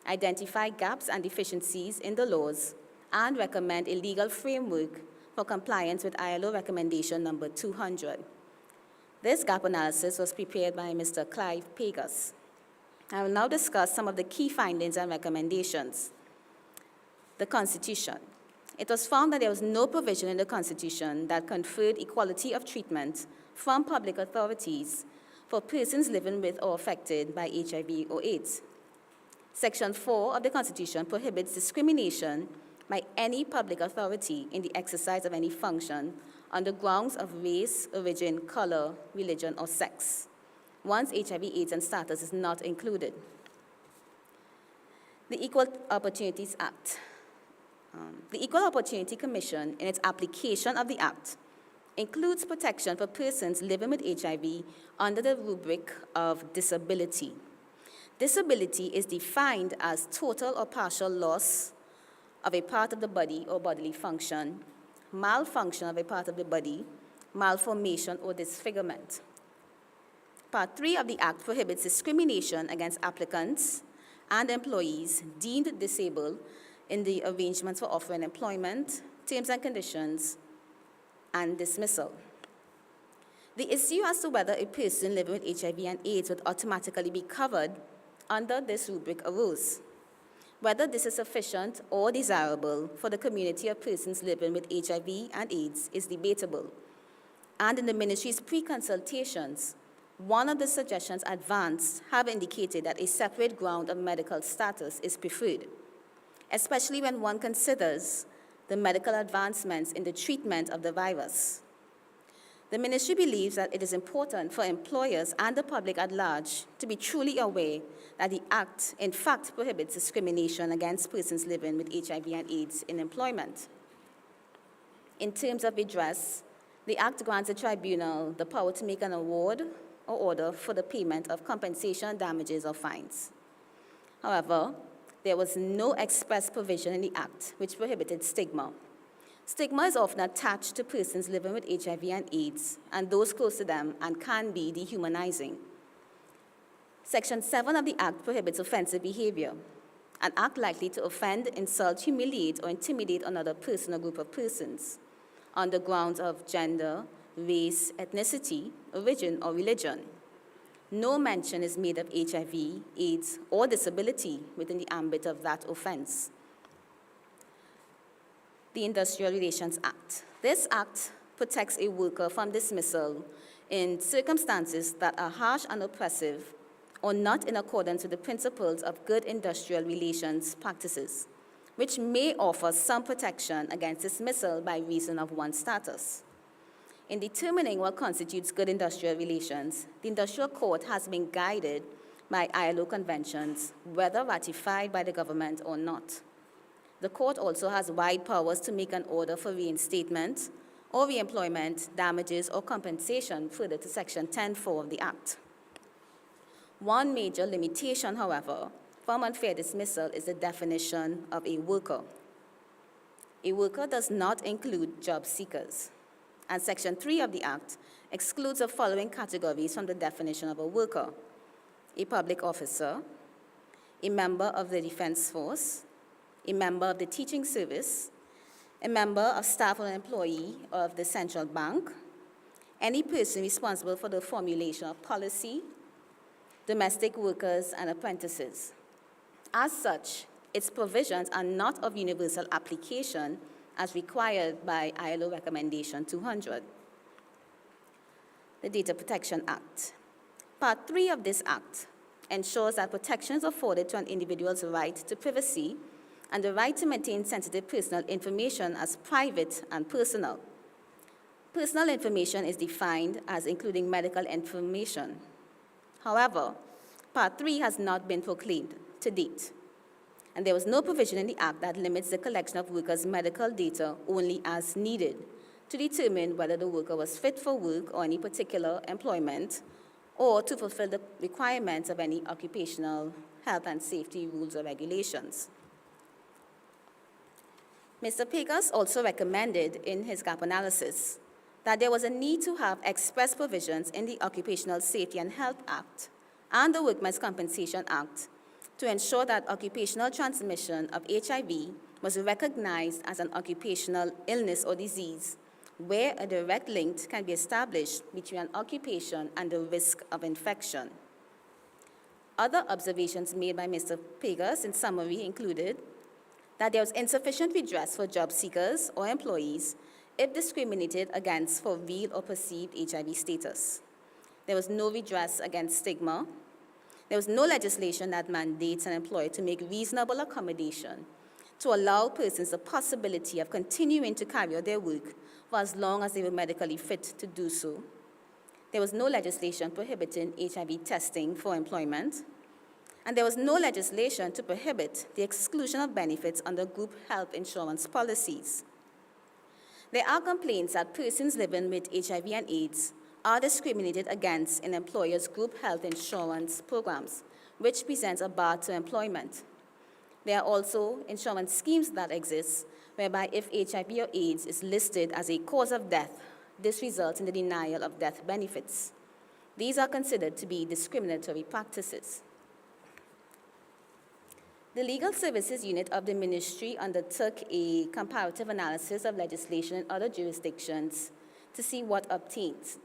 identify gaps and deficiencies in the laws, and recommend a legal framework for compliance with ILO recommendation number 200. This gap analysis was prepared by Mr. Clive Pegas. I will now discuss some of the key findings and recommendations. The Constitution. It was found that there was no provision in the Constitution that conferred equality of treatment from public authorities for persons living with or affected by HIV or AIDS. Section 4 of the Constitution prohibits discrimination by any public authority in the exercise of any function on the grounds of race, origin, color, religion, or sex, once HIV, AIDS, and status is not included. The Equal Opportunities Act. The Equal Opportunity Commission, in its application of the Act, includes protection for persons living with HIV under the rubric of disability. Disability is defined as total or partial loss of a part of the body or bodily function, malfunction of a part of the body, malformation or disfigurement. Part 3 of the Act prohibits discrimination against applicants and employees deemed disabled in the arrangements for offering employment, terms and conditions, and dismissal. The issue as to whether a person living with HIV and AIDS would automatically be covered under this rubric arose. Whether this is sufficient or desirable for the community of persons living with HIV and AIDS is debatable. And in the ministry's pre-consultations, one of the suggestions advanced have indicated that a separate ground of medical status is preferred, especially when one considers the medical advancements in the treatment of the virus. The ministry believes that it is important for employers and the public at large to be truly aware that the Act, in fact, prohibits discrimination against persons living with HIV and AIDS in employment. In terms of redress, the Act grants the tribunal the power to make an award or order for the payment of compensation, damages, or fines. However, there was no express provision in the Act which prohibited stigma. Stigma is often attached to persons living with HIV and AIDS and those close to them and can be dehumanizing. Section 7 of the Act prohibits offensive behavior, an act likely to offend, insult, humiliate, or intimidate another person or group of persons on the grounds of gender, race, ethnicity, origin, or religion. No mention is made of HIV, AIDS, or disability within the ambit of that offense. The Industrial Relations Act. This act protects a worker from dismissal in circumstances that are harsh and oppressive or not in accordance with the principles of good industrial relations practices, which may offer some protection against dismissal by reason of one's status. In determining what constitutes good industrial relations, the Industrial Court has been guided by ILO conventions, whether ratified by the government or not. The court also has wide powers to make an order for reinstatement or reemployment, damages, or compensation further to Section 10(4) of the Act. One major limitation, however, from unfair dismissal is the definition of a worker. A worker does not include job seekers, and Section 3 of the Act excludes the following categories from the definition of a worker: a public officer, a member of the Defense Force, a member of the teaching service, a member of staff or employee of the central bank, any person responsible for the formulation of policy, domestic workers, and apprentices. As such, its provisions are not of universal application as required by ILO Recommendation 200. The Data Protection Act. Part 3 of this Act ensures that protection is afforded to an individual's right to privacy and the right to maintain sensitive personal information as private and personal. Personal information is defined as including medical information. However, Part 3 has not been proclaimed to date, and there was no provision in the Act that limits the collection of workers' medical data only as needed to determine whether the worker was fit for work or any particular employment, or to fulfill the requirements of any occupational health and safety rules or regulations. Mr. Pegas also recommended in his gap analysis that there was a need to have express provisions in the Occupational Safety and Health Act and the Workmen's Compensation Act to ensure that occupational transmission of HIV was recognized as an occupational illness or disease, where a direct link can be established between an occupation and the risk of infection. Other observations made by Mr. Pegas in summary included that there was insufficient redress for job seekers or employees if discriminated against for real or perceived HIV status. There was no redress against stigma. There was no legislation that mandates an employer to make reasonable accommodation to allow persons the possibility of continuing to carry out their work for as long as they were medically fit to do so. There was no legislation prohibiting HIV testing for employment. And there was no legislation to prohibit the exclusion of benefits under group health insurance policies. There are complaints that persons living with HIV and AIDS are discriminated against in employers' group health insurance programs, which presents a bar to employment. There are also insurance schemes that exist whereby if HIV or AIDS is listed as a cause of death, this results in the denial of death benefits. These are considered to be discriminatory practices. The Legal Services Unit of the Ministry undertook a comparative analysis of legislation in other jurisdictions to see what obtains.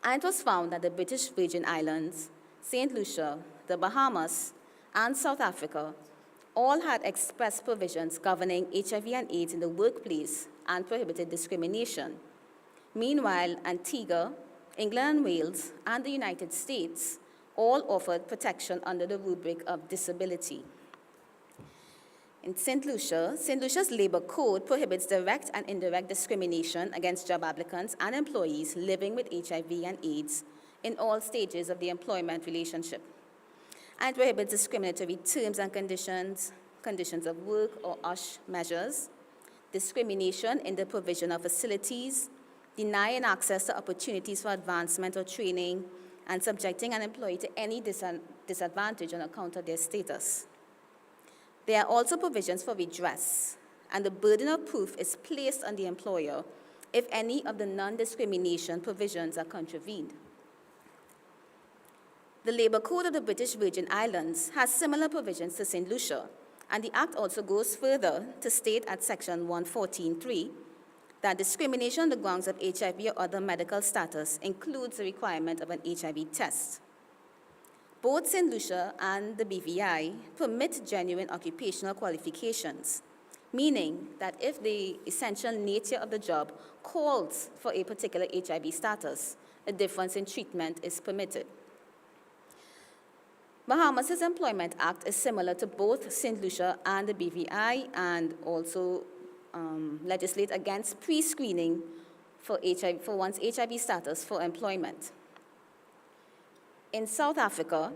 And it was found that the British Virgin Islands, St. Lucia, the Bahamas, and South Africa all had express provisions governing HIV and AIDS in the workplace and prohibited discrimination. Meanwhile, Antigua, England and Wales, and the United States all offered protection under the rubric of disability. In St. Lucia's labor code prohibits direct and indirect discrimination against job applicants and employees living with HIV and AIDS in all stages of the employment relationship. And it prohibits discriminatory terms and conditions, conditions of work or OSH measures, discrimination in the provision of facilities, denying access to opportunities for advancement or training, and subjecting an employee to any disadvantage on account of their status. There are also provisions for redress, and the burden of proof is placed on the employer if any of the non-discrimination provisions are contravened. The Labor Code of the British Virgin Islands has similar provisions to St. Lucia, and the Act also goes further to state at Section 114.3 that discrimination on the grounds of HIV or other medical status includes the requirement of an HIV test. Both St. Lucia and the BVI permit genuine occupational qualifications, meaning that if the essential nature of the job calls for a particular HIV status, a difference in treatment is permitted. Bahamas' Employment Act is similar to both St. Lucia and the BVI and also legislate against pre-screening for one's HIV status for employment. In South Africa,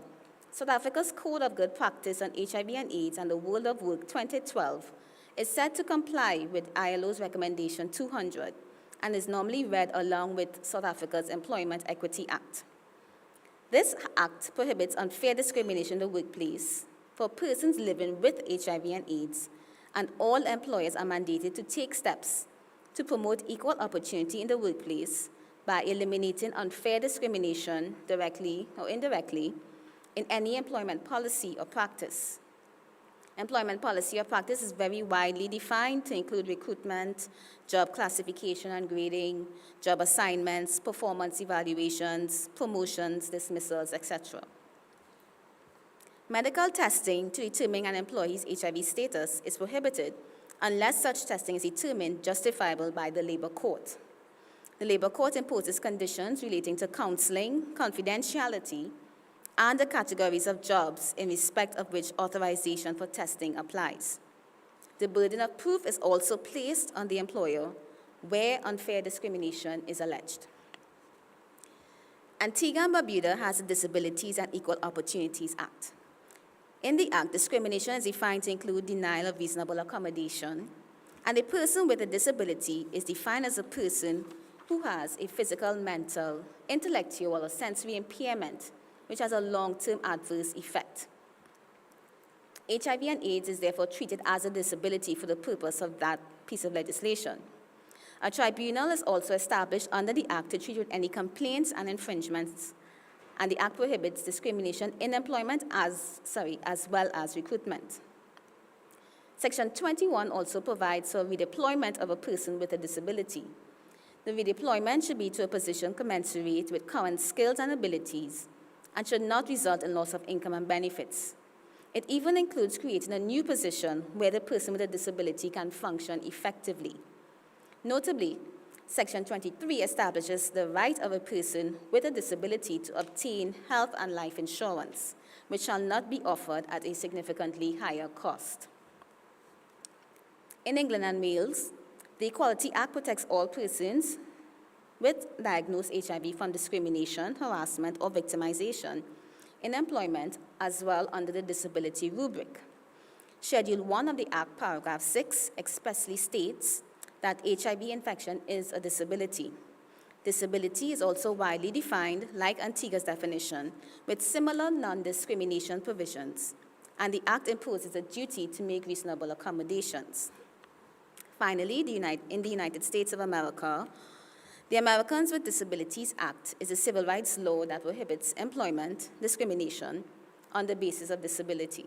South Africa's Code of Good Practice on HIV and AIDS and the World of Work 2012 is said to comply with ILO's recommendation 200 and is normally read along with South Africa's Employment Equity Act. This act prohibits unfair discrimination in the workplace for persons living with HIV and AIDS, and all employers are mandated to take steps to promote equal opportunity in the workplace by eliminating unfair discrimination directly or indirectly in any employment policy or practice. Employment policy or practice is very widely defined to include recruitment, job classification and grading, job assignments, performance evaluations, promotions, dismissals, etc. Medical testing to determine an employee's HIV status is prohibited unless such testing is determined justifiable by the labor court. The labor court imposes conditions relating to counseling, confidentiality, and the categories of jobs in respect of which authorization for testing applies. The burden of proof is also placed on the employer where unfair discrimination is alleged. Antigua and Barbuda has the Disabilities and Equal Opportunities Act. In the Act, discrimination is defined to include denial of reasonable accommodation, and a person with a disability is defined as a person who has a physical, mental, intellectual, or sensory impairment which has a long-term adverse effect. HIV and AIDS is therefore treated as a disability for the purpose of that piece of legislation. A tribunal is also established under the Act to treat with any complaints and infringements and the Act prohibits discrimination in employment as well as recruitment. Section 21 also provides for redeployment of a person with a disability. The redeployment should be to a position commensurate with current skills and abilities and should not result in loss of income and benefits. It even includes creating a new position where the person with a disability can function effectively. Notably, Section 23 establishes the right of a person with a disability to obtain health and life insurance, which shall not be offered at a significantly higher cost. In England and Wales, the Equality Act protects all persons with diagnosed HIV from discrimination, harassment, or victimization in employment, as well under the disability rubric. Schedule 1 of the Act, paragraph 6, expressly states that HIV infection is a disability. Disability is also widely defined, like Antigua's definition, with similar non-discrimination provisions, and the Act imposes a duty to make reasonable accommodations. Finally, in the United States of America, the Americans with Disabilities Act is a civil rights law that prohibits employment discrimination on the basis of disability.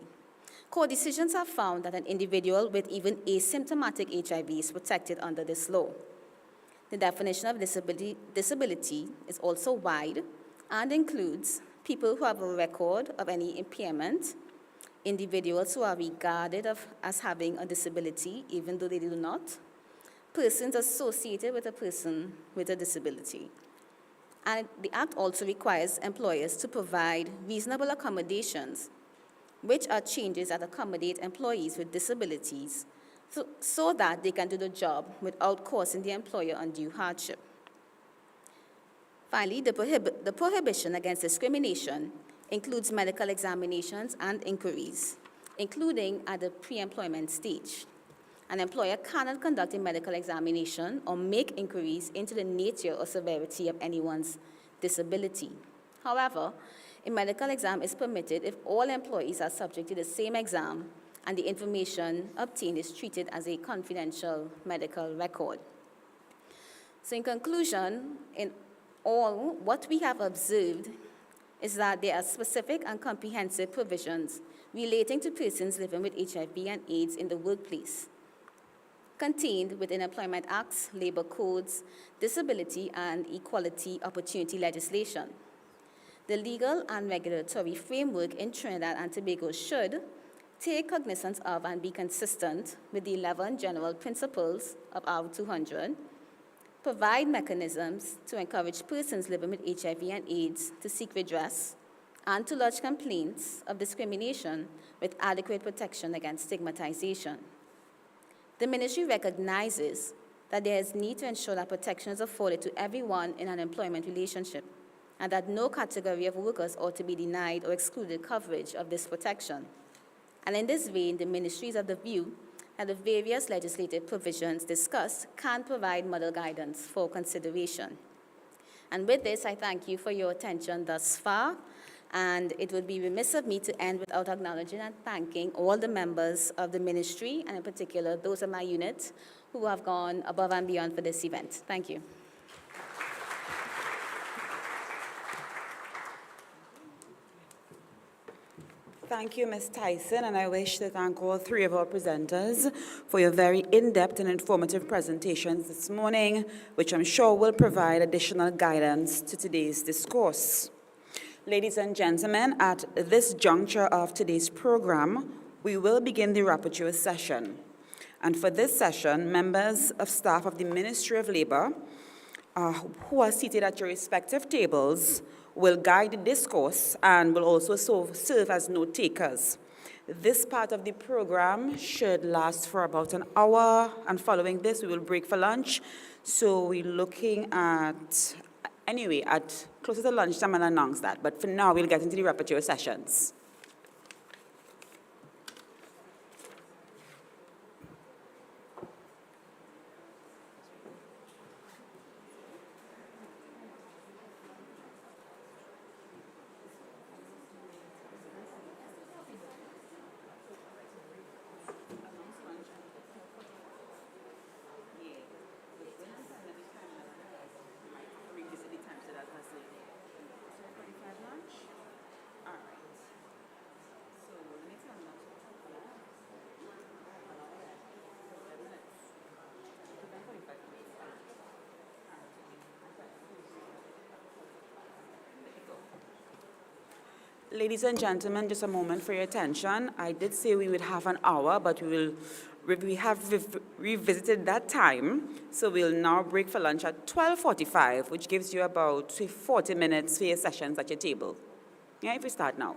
Court decisions have found that an individual with even asymptomatic HIV is protected under this law. The definition of disability is also wide and includes people who have a record of any impairment, individuals who are regarded as having a disability even though they do not, persons associated with a person with a disability. And the Act also requires employers to provide reasonable accommodations, which are changes that accommodate employees with disabilities so that they can do the job without causing the employer undue hardship. Finally, the prohibition against discrimination includes medical examinations and inquiries, including at the pre-employment stage. An employer cannot conduct a medical examination or make inquiries into the nature or severity of anyone's disability. However, a medical exam is permitted if all employees are subject to the same exam and the information obtained is treated as a confidential medical record. So in conclusion, in all, what we have observed is that there are specific and comprehensive provisions relating to persons living with HIV and AIDS in the workplace, contained within Employment Acts, labor codes, disability and equality opportunity legislation. The legal and regulatory framework in Trinidad and Tobago should take cognizance of and be consistent with the 11 general principles of R200, provide mechanisms to encourage persons living with HIV and AIDS to seek redress and to lodge complaints of discrimination with adequate protection against stigmatization. The ministry recognizes that there is need to ensure that protection is afforded to everyone in an employment relationship, and that no category of workers ought to be denied or excluded coverage of this protection. And in this vein, the ministry is of the view that the various legislative provisions discussed can provide model guidance for consideration. And with this, I thank you for your attention thus far, and it would be remiss of me to end without acknowledging and thanking all the members of the ministry, and in particular those of my unit who have gone above and beyond for this event. Thank you. Thank you, Ms. Tyson, and I wish to thank all three of our presenters for your very in-depth and informative presentations this morning, which I'm sure will provide additional guidance to today's discourse. Ladies and gentlemen, at this juncture of today's program, we will begin the rapporteur session. And for this session, members of staff of the Ministry of Labor who are seated at your respective tables will guide the discourse and will also serve as note takers. This part of the program should last for about an hour, and following this, we will break for lunch. So we're looking at, anyway, at closer to lunchtime, I'll announce that. But for now, we'll get into the rapporteur sessions. Ladies and gentlemen, just a moment for your attention. I did say we would have an hour, but we have revisited that time. So we'll now break for lunch at 12:45, which gives you about 40 minutes for your sessions at your table. Yeah, if we start now.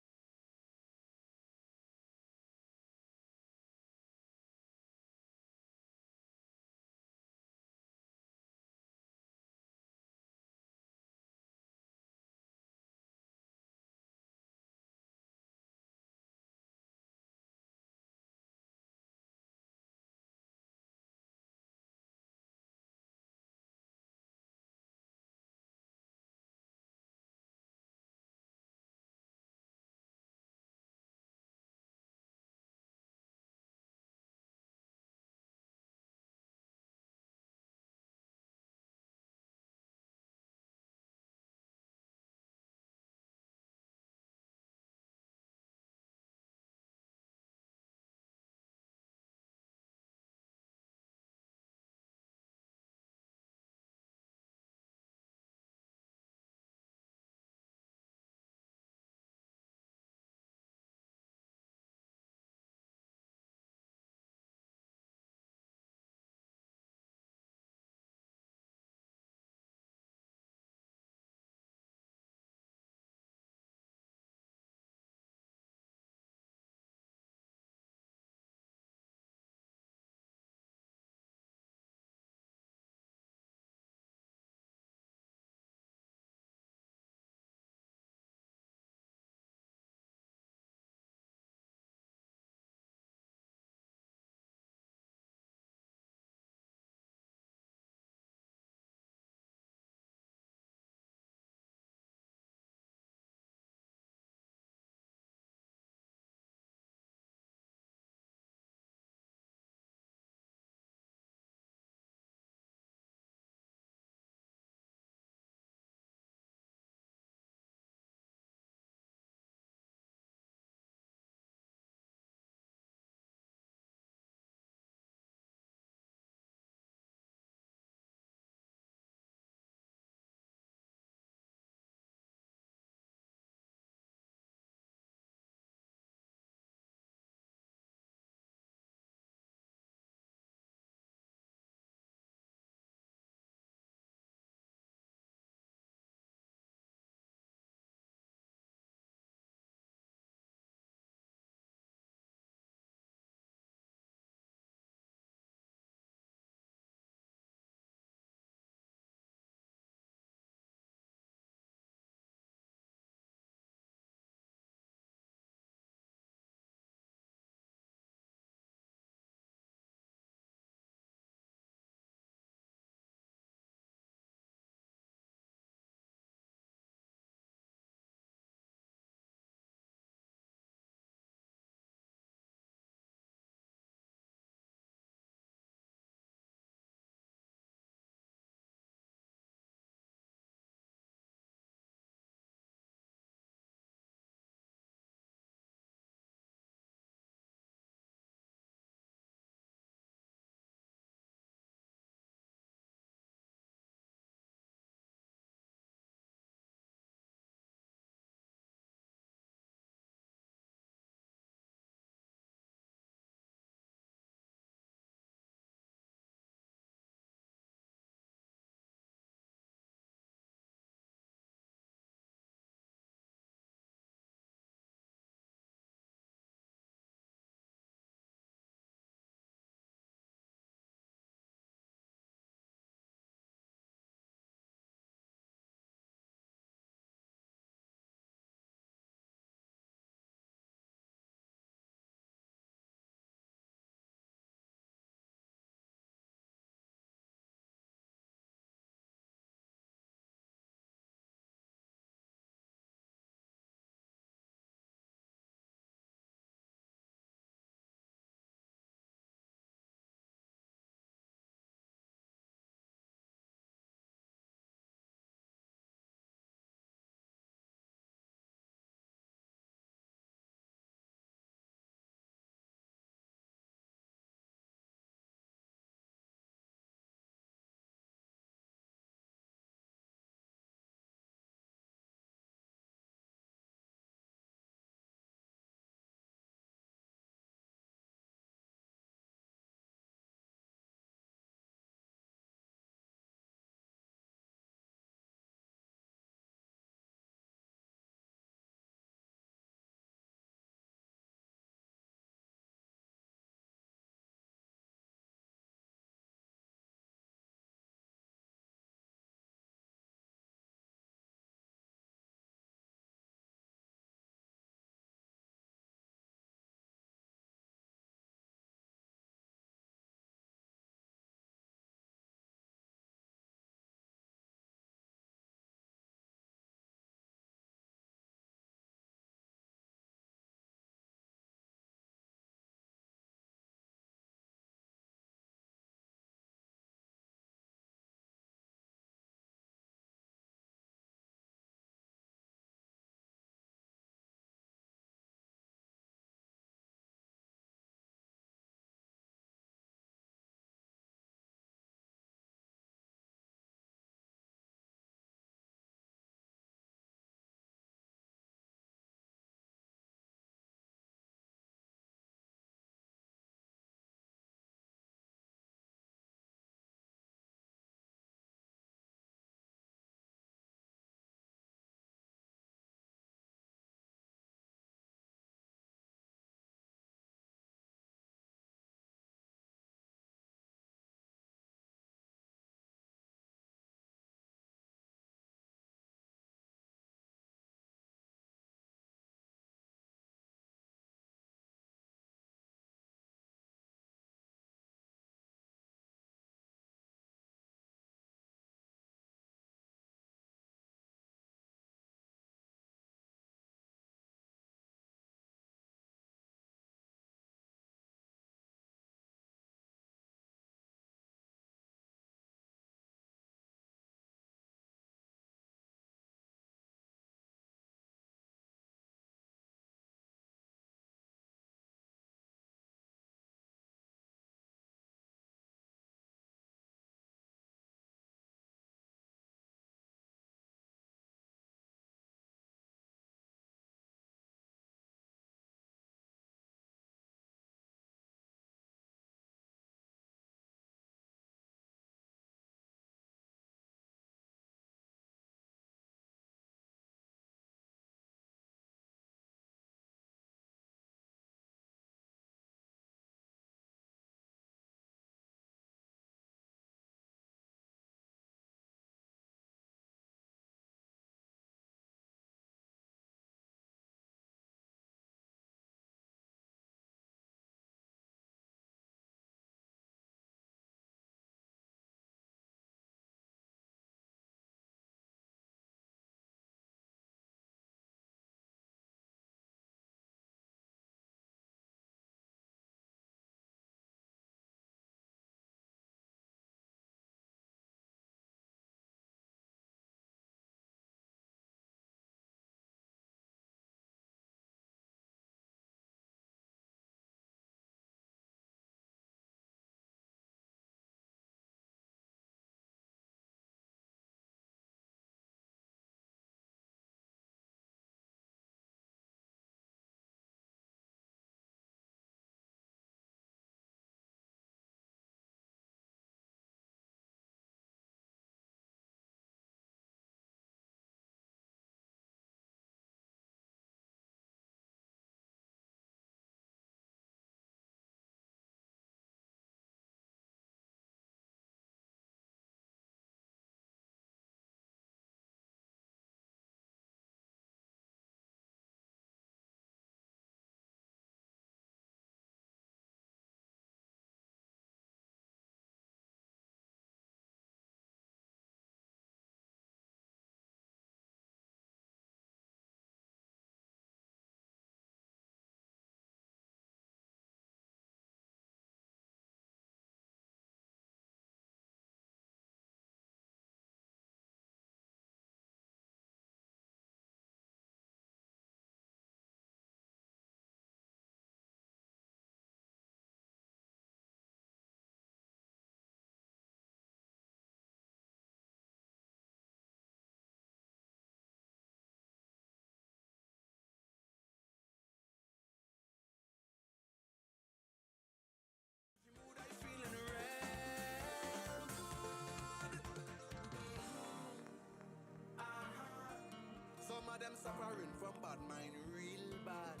of them suffering from bad mind real bad.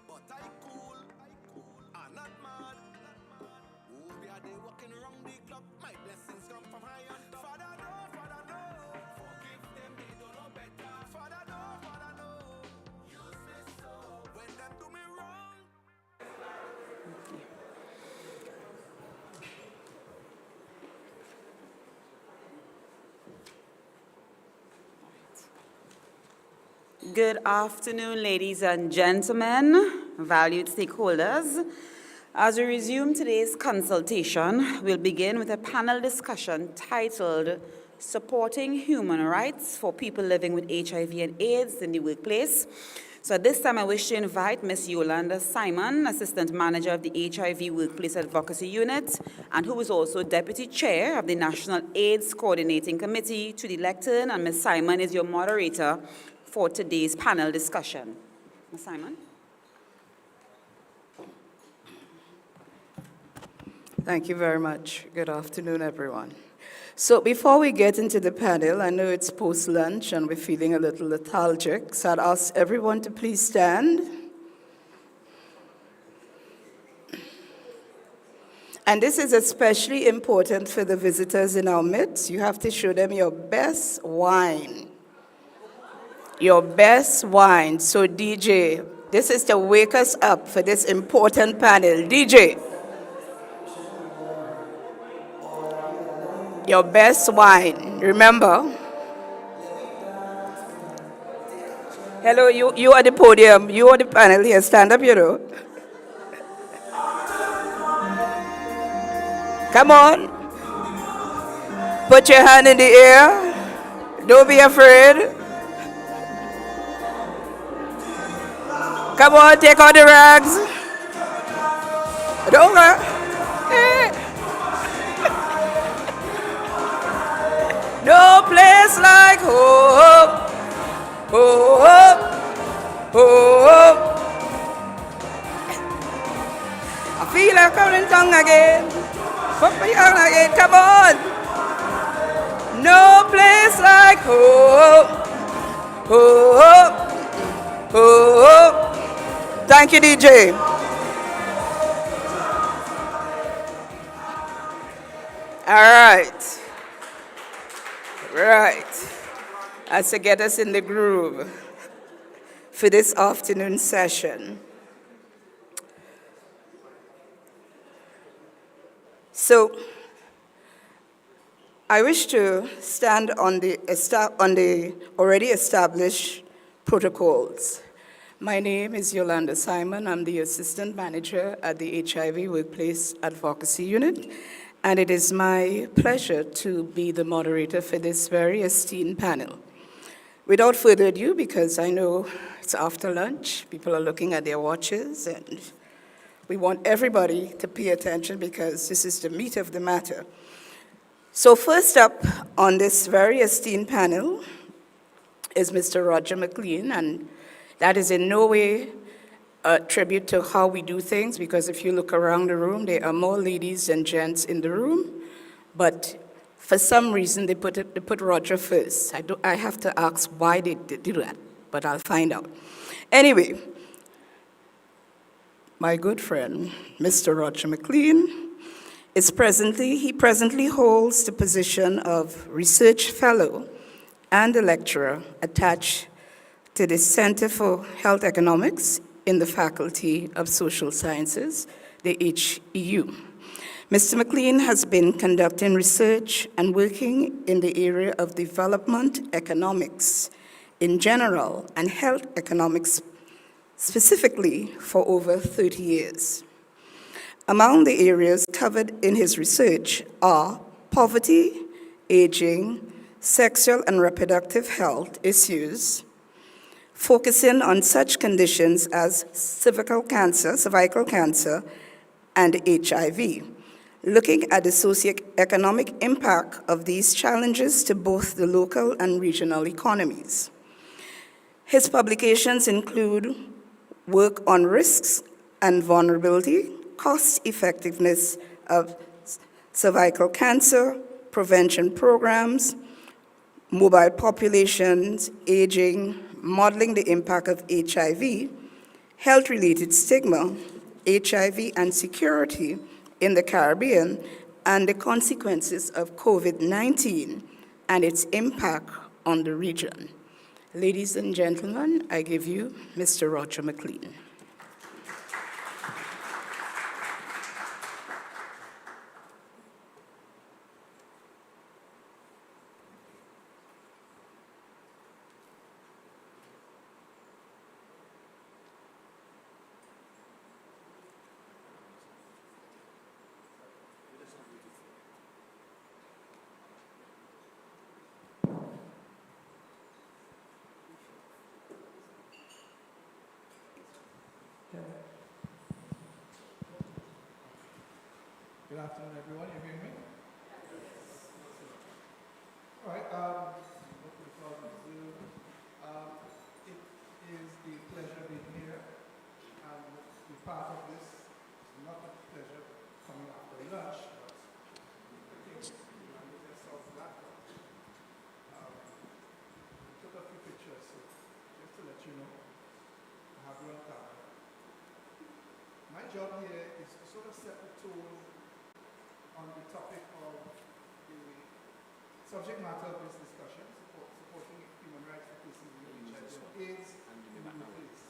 But I cool, I'm not mad. Oh, we are they walking around the clock. My blessings come from high on top. Father no. Forgive them, they don't know better. Father no. Use me so. When them do me wrong. Good afternoon, ladies and gentlemen, valued stakeholders. As we resume today's consultation, we'll begin with a panel discussion titled Supporting Human Rights for People Living with HIV and AIDS in the Workplace. So at this time, I wish to invite Ms. Yolanda Simon, Assistant Manager of the HIV Workplace Advocacy Unit, and who is also Deputy Chair of the National AIDS Coordinating Committee, to the lectern, and Ms. Simon is your moderator for today's panel discussion. Ms. Simon. Thank you very much. Good afternoon, everyone. So before we get into the panel, I know it's post-lunch and we're feeling a little lethargic, so I'd ask everyone to please stand. And this is especially important for the visitors in our midst. You have to show them your best wine. Your best wine. So DJ, this is to wake us up for this important panel. DJ. Your best wine. Remember? Hello, you at the podium. You at the panel here. Stand up, you know. Come on. Put your hand in the air. Don't be afraid. Come on, take out the rags. Don't go. No place like home. Home. I feel like coming tongue again. Put my tongue again. Come on. No place like home. Home. Thank you, DJ. All right. As to get us in the groove for this afternoon session. So, I wish to stand on the already established protocols. My name is Yolanda Simon. I'm the Assistant Manager at the HIV Workplace Advocacy Unit, and it is my pleasure to be the moderator for this very esteemed panel. Without further ado, because I know it's after lunch, people are looking at their watches, and we want everybody to pay attention because this is the meat of the matter. So first up on this very esteemed panel is Mr. Roger McLean, and that is in no way a tribute to how we do things, because if you look around the room, there are more ladies than gents in the room, but for some reason they put Roger first. I have to ask why they do that, but I'll find out. Anyway, my good friend, Mr. Roger McLean, he presently holds the position of Research Fellow and a lecturer attached to the Center for Health Economics in the Faculty of Social Sciences, the HEU. Mr. McLean has been conducting research and working in the area of development economics in general and health economics specifically for over 30 years. Among the areas covered in his research are poverty, aging, sexual and reproductive health issues, focusing on such conditions as cervical cancer, and HIV, looking at the socioeconomic impact of these challenges to both the local and regional economies. His publications include work on risks and vulnerability, cost effectiveness of cervical cancer, prevention programs, mobile populations, aging, Modeling the Impact of HIV, Health-Related Stigma, HIV and Security in the Caribbean, and the Consequences of COVID-19 and its impact on the region. Ladies and gentlemen, I give you Mr. Roger McLean. Good afternoon, everyone. You hear me? Yes. All right. It is a pleasure being here and be part of this. It's not a pleasure coming after lunch, but I think you know, just off the laptop. I took a few pictures, so just to let you know, I have you on camera. My job here is to sort of set the tone on the topic of the subject matter of this discussion, supporting human rights for persons with HIV and AIDS in the workplace.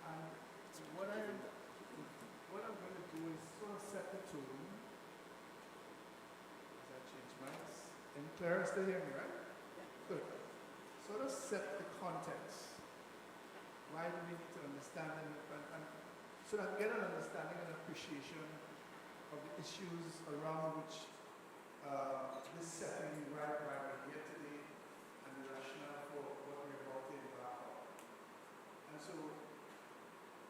And what I'm going to do is sort of set the tone. As I change mics. And Clara still hear me, right? Yeah. Good. Sort of set the context. Why do we need to understand and so that we get an understanding and appreciation of the issues around which this setting right we're here today and the rationale for what we're about to embark on. And so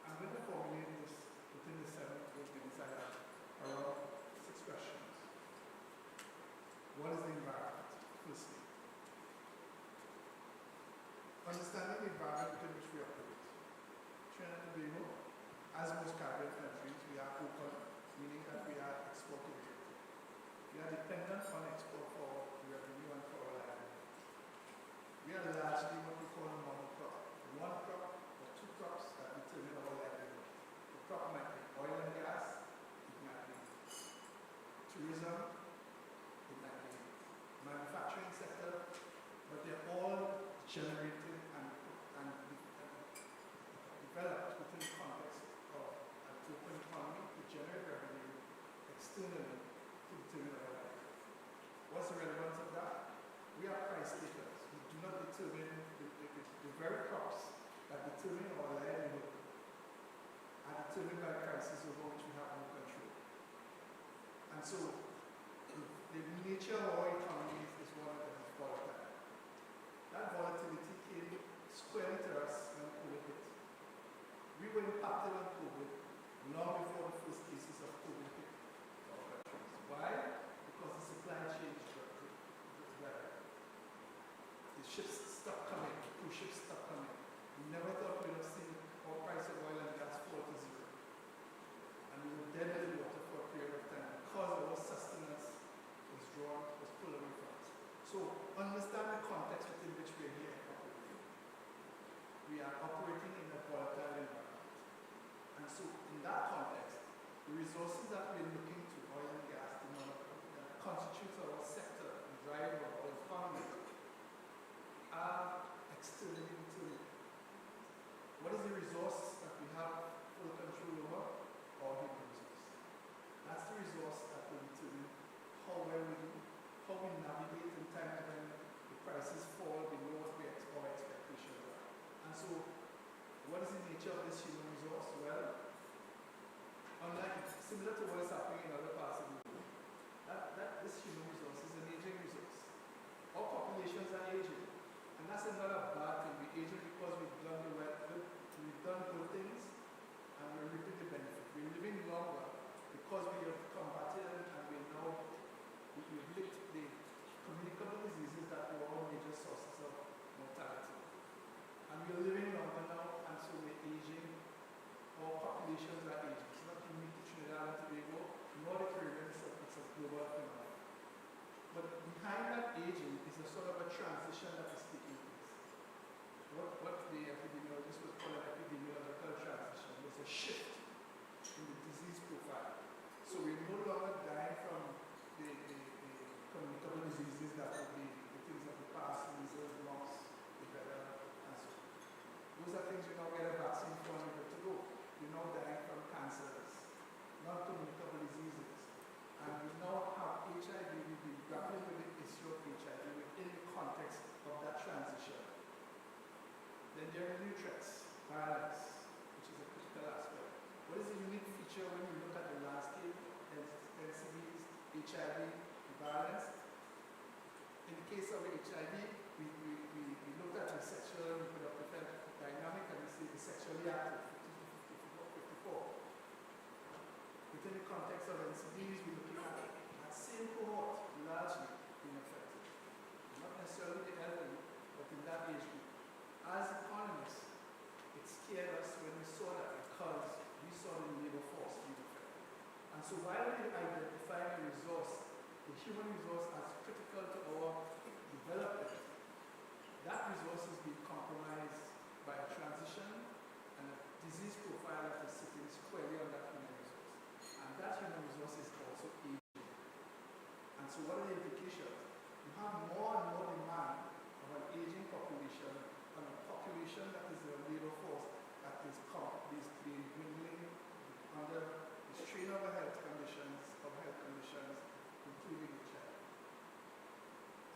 I'm going to formulate this within the 7 minutes I have around 6 questions. What is the environment, firstly? Understanding the environment within which we operate. Trinidad and Tobago, as most Caribbean countries, we are open, meaning that we are exporting. We are dependent on export for revenue and for our livelihood. We are largely what we call a monocrop. One crop or 2 crops that determine our livelihood. The crop might be oil and gas, it might be tourism, it might be manufacturing sector, but they're all generated and developed within the context of an open economy to generate revenue externally to determine our livelihood. What's the relevance of that? We are price takers. We do not determine the very crops that determine our livelihood are determined by prices over which we have no control. And so the nature of our economies is one that is volatile. That volatility came squarely to us when COVID hit. We were impacted on COVID long before the first cases of COVID hit our countries. Why? Because the supply chain disrupted. The ships stopped coming, the cruise ships stopped coming. We never thought we would have seen our price of oil and gas fall to 0. And we were dead in the water for a period of time because our sustenance was pulled away from us. So understand the context within which we are here operating. We are operating in a volatile environment. And so in that context, the resources that we're looking to, oil and gas, that constitutes our sector and drive our economy, are externally determined. What is the resource that we have full control over? Our human resource. That's the resource that will determine how well we do, how we navigate in times when the prices fall below what our expectations are. And so, what is the nature of this human resource? Well, similar to what is happening in other parts of the world, this human resource is an aging resource. Our populations are aging, and that's not a bad thing. We non-communicable diseases. And we now have HIV, we've been grappling with the issue of HIV within the context of that transition. Then there are new threats, violence, which is a critical aspect. What is the unique feature when you look at the landscape, NCDs, HIV, violence? In the case of HIV, we looked at the sexual and reproductive health dynamic, and we see the sexually active, 54. Within the context of NCDs, we're looking at that same cohort largely being affected. Not necessarily the elderly, but in that age group. As economists, it scared us when we saw that because we saw the labor force being affected. And so while we identify the resource, the human resource as critical to our development, that resource is being compromised by a transition and a disease profile that is sitting squarely on that human resource. And that human resource is also aging. And so what are the implications? You have more and more demand of an aging population and a population that is a labor force that is being dwindling under the strain of health conditions, including HIV.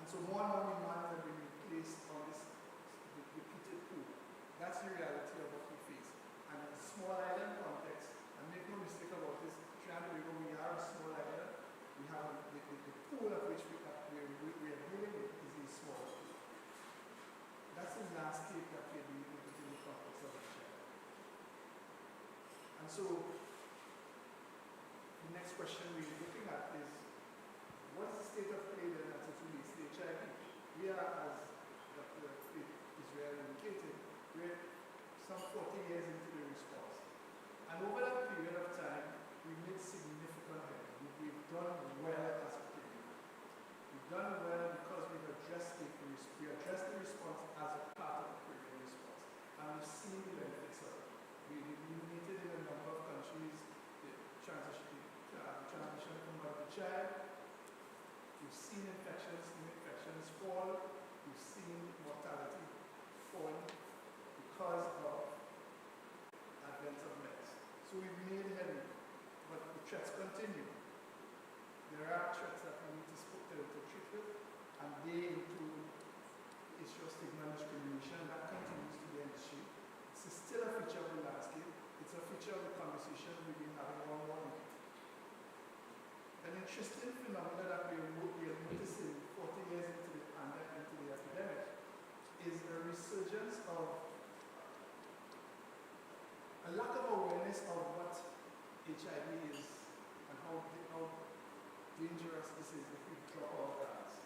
And so more and more demands are being placed on this repeated pool. That's the reality of what we face. And in a small island context, and make no mistake about this, Trinidad and Tobago, we are a small island. We have the pool at which we are dealing with is a small pool. That's the landscape that we are dealing with in the context of HIV. And so, the next question we're looking at is, what is the state of play then as it relates to HIV? We are, as Dr. Israel indicated, we're some 40 years into the response. And over that period of time, we've made significant headway. We've done well as a community. We've done well because we've addressed the response as a part of the previous response. And we've seen the benefits of it. We've eliminated in a number of countries the transition from mother to child. We've seen infections fall. We've seen mortality fall because of advent of meds. So we've made headway, but the threats continue. There are threats that we need to treat with, and they include the issue of stigma and discrimination. That continues to be an issue. It's still a feature of the landscape. It's a feature of the conversation we've been having all morning. An interesting phenomenon that we are noticing 40 years into the pandemic, into the epidemic, is a resurgence of a lack of awareness of what HIV is and how dangerous this is if we drop our guards.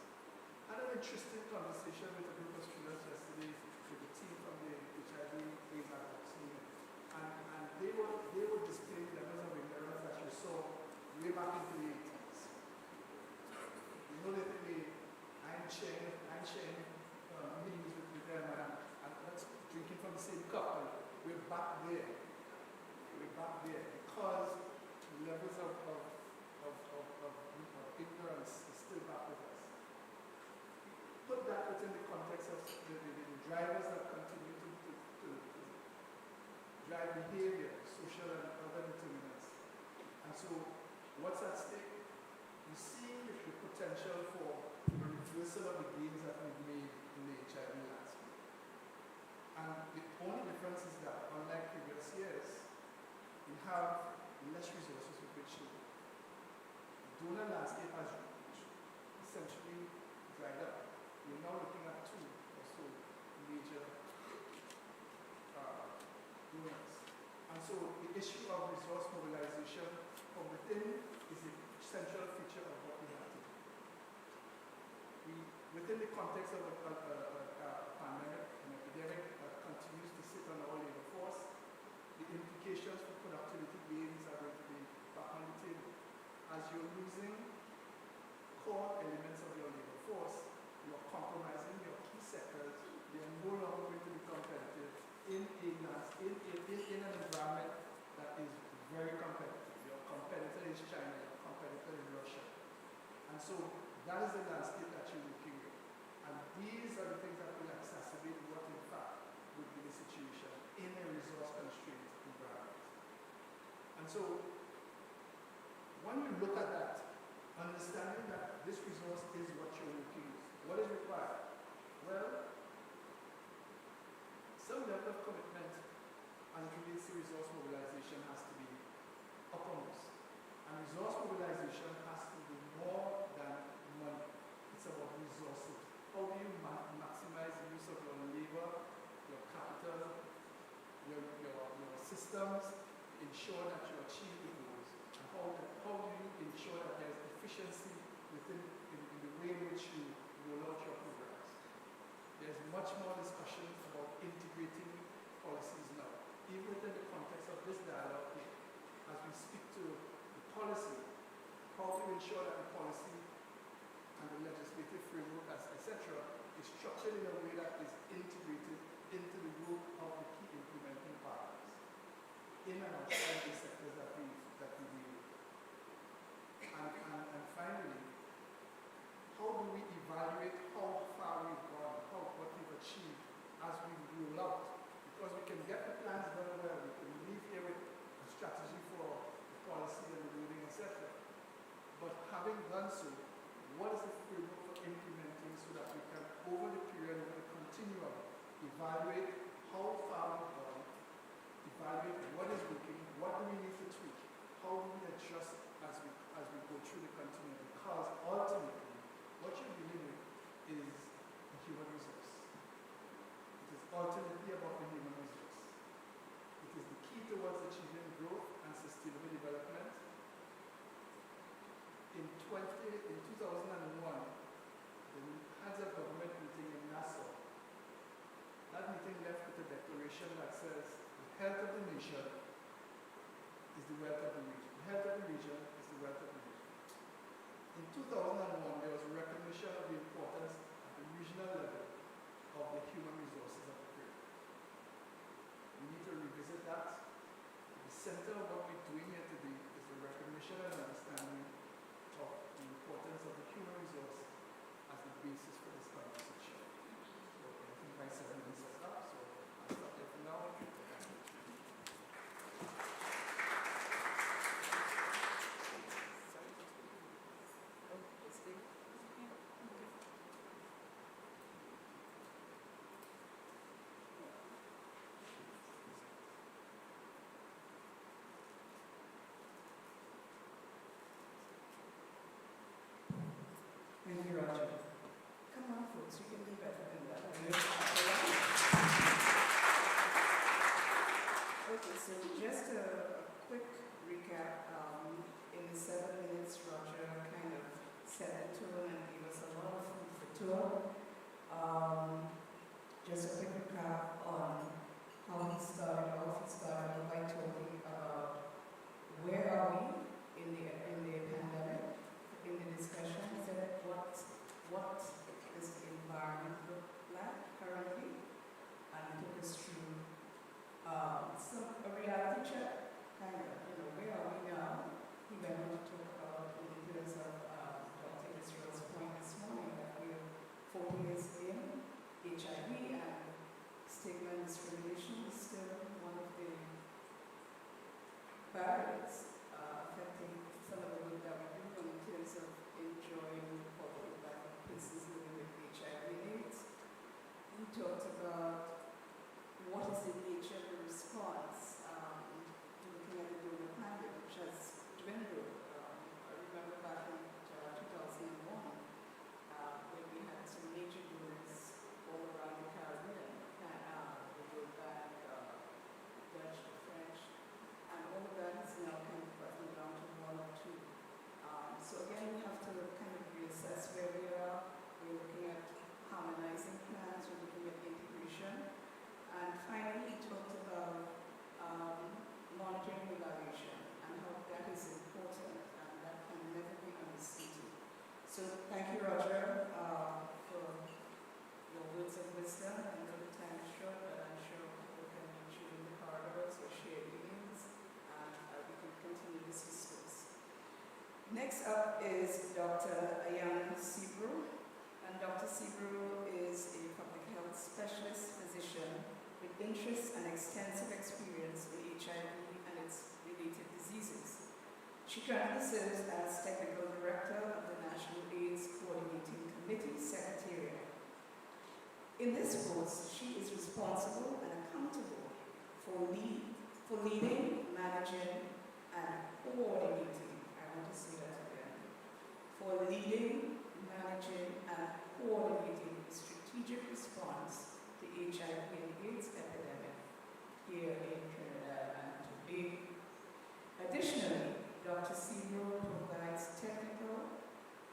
I had an interesting conversation with a group of students yesterday with the team from the HIV AIDS vaccine, and they were displaying levels of ignorance that you saw way back into the 80s. You know that I'm sharing meetings with them and that's drinking from the same cup. We're back there. Because levels of ignorance is still back with us. Put that within the context of the drivers that continue to drive behavior, social and other determinants. And so, what's at stake? We see the potential for a reversal of the gains that we've made in the HIV landscape. And the only difference is that, unlike previous years, we have less resources with which to work. The donor landscape has essentially dried up. We're now looking at 2 or so major donors. And so the issue of resource mobilization from within is a central feature of what we have to do. Within the context of a pandemic, an epidemic that continues to sit on our labor force, the implications for productivity gains are going to be back on the table. As you're losing core elements of your labor force, you're compromising your key sectors, they are no longer going to be competitive in an environment that is very competitive. Your competitor is China, your competitor is Russia. And so that is the landscape that you're looking at. And these are the things that will exacerbate what in fact would be the situation in a resource-constrained environment. And so when you look at that, understanding that this resource is what you're working with, what is required? Well, some level of commitment as it relates to resource mobilization has to be uppermost. And resource mobilization has to be more than money. It's about resources. How do you maximize the use of your labor, your capital, your systems, ensure that you achieve the goals? And how do you ensure that there's efficiency in the way in which you roll out your programs? There's much more discussion about integrating policies now, even within the context of this dialogue here, as we speak to the policy, how to ensure that the policy and the legislative framework, etc., is structured in a way that is integrated into the work of the key implementing partners in and outside the sectors that we deal with. And finally, how do we evaluate how far we've gone, what we've achieved as we roll out? Because we can get the plans done well, we can leave here with a strategy for the policy and the building, etc. But having done so, what is the framework for implementing so that we can, over the period, over the continuum, evaluate how far we've gone, evaluate what is working, what do we need to tweak, how do we adjust as we go through the continuum? Because ultimately, what you're dealing with is a human resource. It is ultimately about the human resource. It is the key towards achieving growth and sustainable development. In 2001, the heads of government meeting in Nassau, that meeting left with a declaration that says the health of the nation is the wealth of the region. The health of the region is the wealth of the region. In 2001, there was a recognition of the importance at the regional level of the human resources of the period. We need to revisit that. The center of what we're doing here today is the recognition and understanding of the importance of the human resource as the basis for this conversation. So I think my 7 minutes is up, so I'll stop there for now. Thank you, Roger. Come on, folks, you can do better than that. Okay, so just a quick recap. In the 7 minutes, Roger kind of set the tone and gave us a lot of food for thought. Just a quick recap on how he started off. He started by talking about where are we in the pandemic. In the discussion, he said what does the environment look like currently, and he took us through a reality check, kind of, where are we now? He went on to talk about, in terms of Dr. Israel's point this morning, that we are 4 years in, HIV and stigma and discrimination is still one of the barriers affecting some of the work that we do in terms of enjoying the quality of life of persons living with HIV and AIDS. We talked about what is the nature of the response looking at the donor pandemic, which has dwindled. I remember back in 2001 when we had some major donors all around the Caribbean, the World Bank, Dutch, the French, and all of that is now kind of gotten down to 1 or 2. So again, we have to kind of reassess where we are. We're looking at harmonizing plans, we're looking at integration. And finally, he talked about monitoring evaluation and how that is important and that can never be understated. So thank you, Roger, for your words of wisdom. I know the time is short, but I'm sure people can reach you in the corridors or share emails, and we can continue this discourse. Next up is Dr. Ayan Sibru, and Dr. Sibru is a public health specialist physician with interest and extensive experience in HIV and its related diseases. She She currently serves as Technical Director of the National AIDS Coordinating Committee Secretariat. In this post, she is responsible and accountable for leading, managing, and coordinating. I want to say that again. For leading, managing, and coordinating the strategic response to HIV and AIDS epidemic here in Trinidad and Tobago. Additionally, Dr. Sebo provides technical,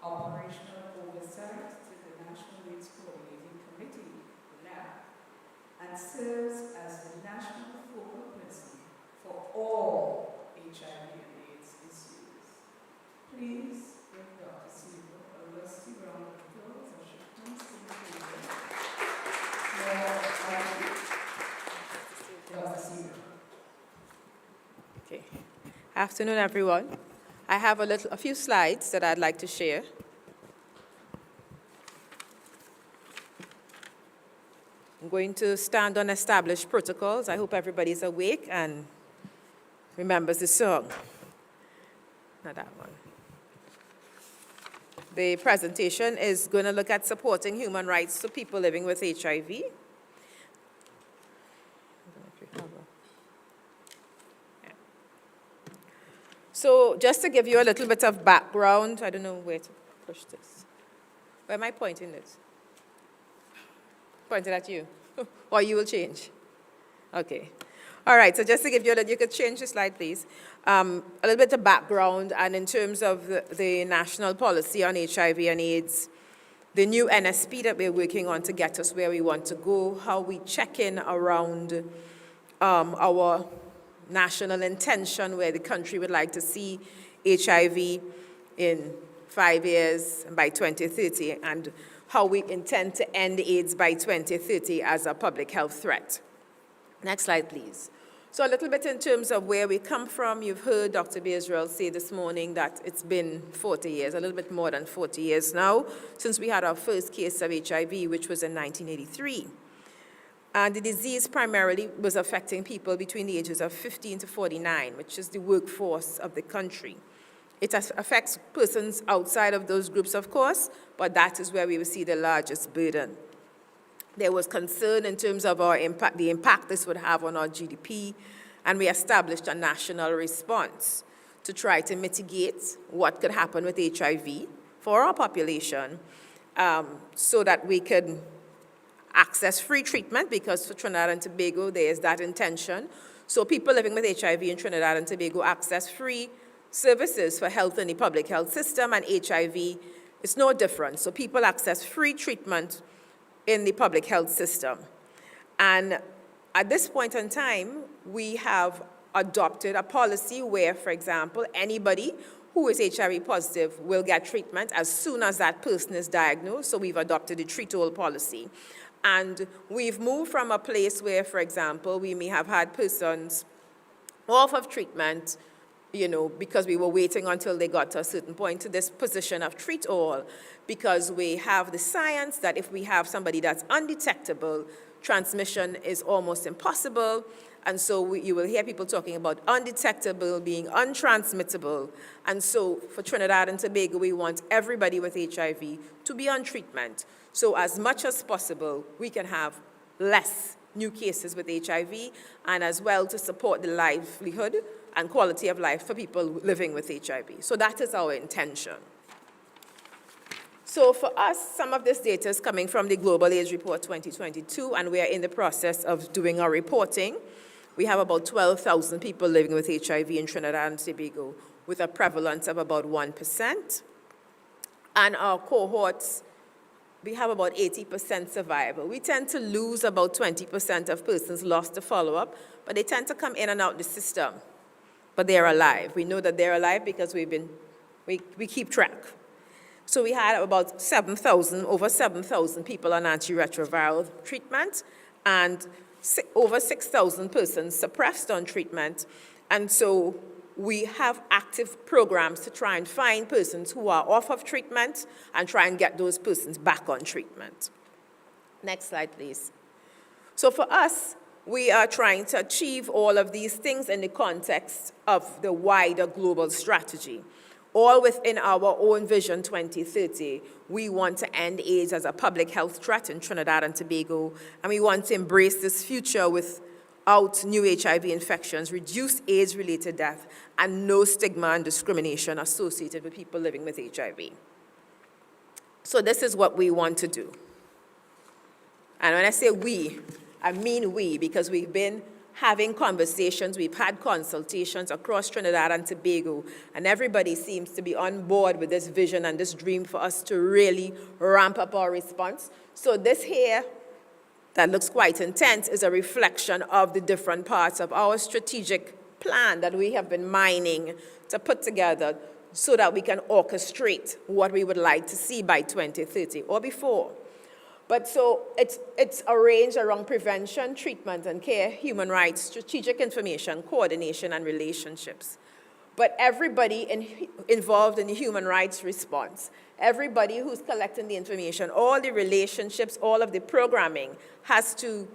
operational oversight to the National AIDS Coordinating Committee, NAC, and serves as the national focal person for all HIV and AIDS issues. Please give Dr. Sebo a lusty round of applause as she comes to the table. Dr. Sebo. Okay. Afternoon, everyone. I have a few slides that I'd like to share. I'm going to stand on established protocols. I hope everybody's awake and remembers the song. Not that one. The presentation is going to look at supporting human rights to people living with HIV. So just to give you a little bit of background, I don't know where to push this. Where am I pointing this? Pointed at you. Or you will change. Okay. All right, so just to give you you could change the slide, please. A little bit of background, and in terms of the national policy on HIV and AIDS, the new NSP that we're working on to get us where we want to go, how we check in around our national intention where the country would like to see HIV in 5 years by 2030, and how we intend to end AIDS by 2030 as a public health threat. Next slide, please. So a little bit in terms of where we come from. You've heard Dr. Israel say this morning that it's been 40 years, a little bit more than 40 years now, since we had our first case of HIV, which was in 1983. And the disease primarily was affecting people between the ages of 15 to 49, which is the workforce of the country. It affects persons outside of those groups, of course, but that is where we will see the largest burden. There was concern in terms of our impact, the impact this would have on our GDP, and we established a national response to try to mitigate what could happen with HIV for our population, so that we could access free treatment, because for Trinidad and Tobago, there is that intention. So people living with HIV in Trinidad and Tobago access free services for health in the public health system, and HIV is no different. So people access free treatment in the public health system. And at this point in time, we have adopted a policy where, for example, anybody who is HIV positive will get treatment as soon as that person is diagnosed. So we've adopted the treat-all policy. And we've moved from a place where, for example, we may have had persons off of treatment, because we were waiting until they got to a certain point, to this position of treat all, because we have the science that if we have somebody that's undetectable, transmission is almost impossible. And so you will hear people talking about undetectable being untransmittable. And so for Trinidad and Tobago, we want everybody with HIV to be on treatment. So as much as possible, we can have less new cases with HIV, and as well to support the livelihood and quality of life for people living with HIV. So that is our intention. So for us, some of this data is coming from the Global AIDS Report 2022, and we are in the process of doing our reporting. We have about 12,000 people living with HIV in Trinidad and Tobago, with a prevalence of about 1%. And our cohorts, we have about 80% survival. We tend to lose about 20% of persons lost to follow-up, but they tend to come in and out the system. But they're alive. We know that they're alive because we keep track. So we had about over 7,000 people on antiretroviral treatment, and over 6,000 persons suppressed on treatment. And so we have active programs to try and find persons who are off of treatment and try and get those persons back on treatment. Next slide, please. So for us, we are trying to achieve all of these things in the context of the wider global strategy. All within our own Vision 2030, we want to end AIDS as a public health threat in Trinidad and Tobago, and we want to embrace this future without new HIV infections, reduce AIDS-related death, and no stigma and discrimination associated with people living with HIV. So this is what we want to do. And when I say we, I mean we, because we've been having conversations, we've had consultations across Trinidad and Tobago, and everybody seems to be on board with this vision and this dream for us to really ramp up our response. So this here, that looks quite intense, is a reflection of the different parts of our strategic plan that we have been mining to put together so that we can orchestrate what we would like to see by 2030 or before. But so it's arranged around prevention, treatment and care, human rights, strategic information, coordination and relationships. But everybody involved in the human rights response, everybody who's collecting the information, all the relationships, all of the programming has to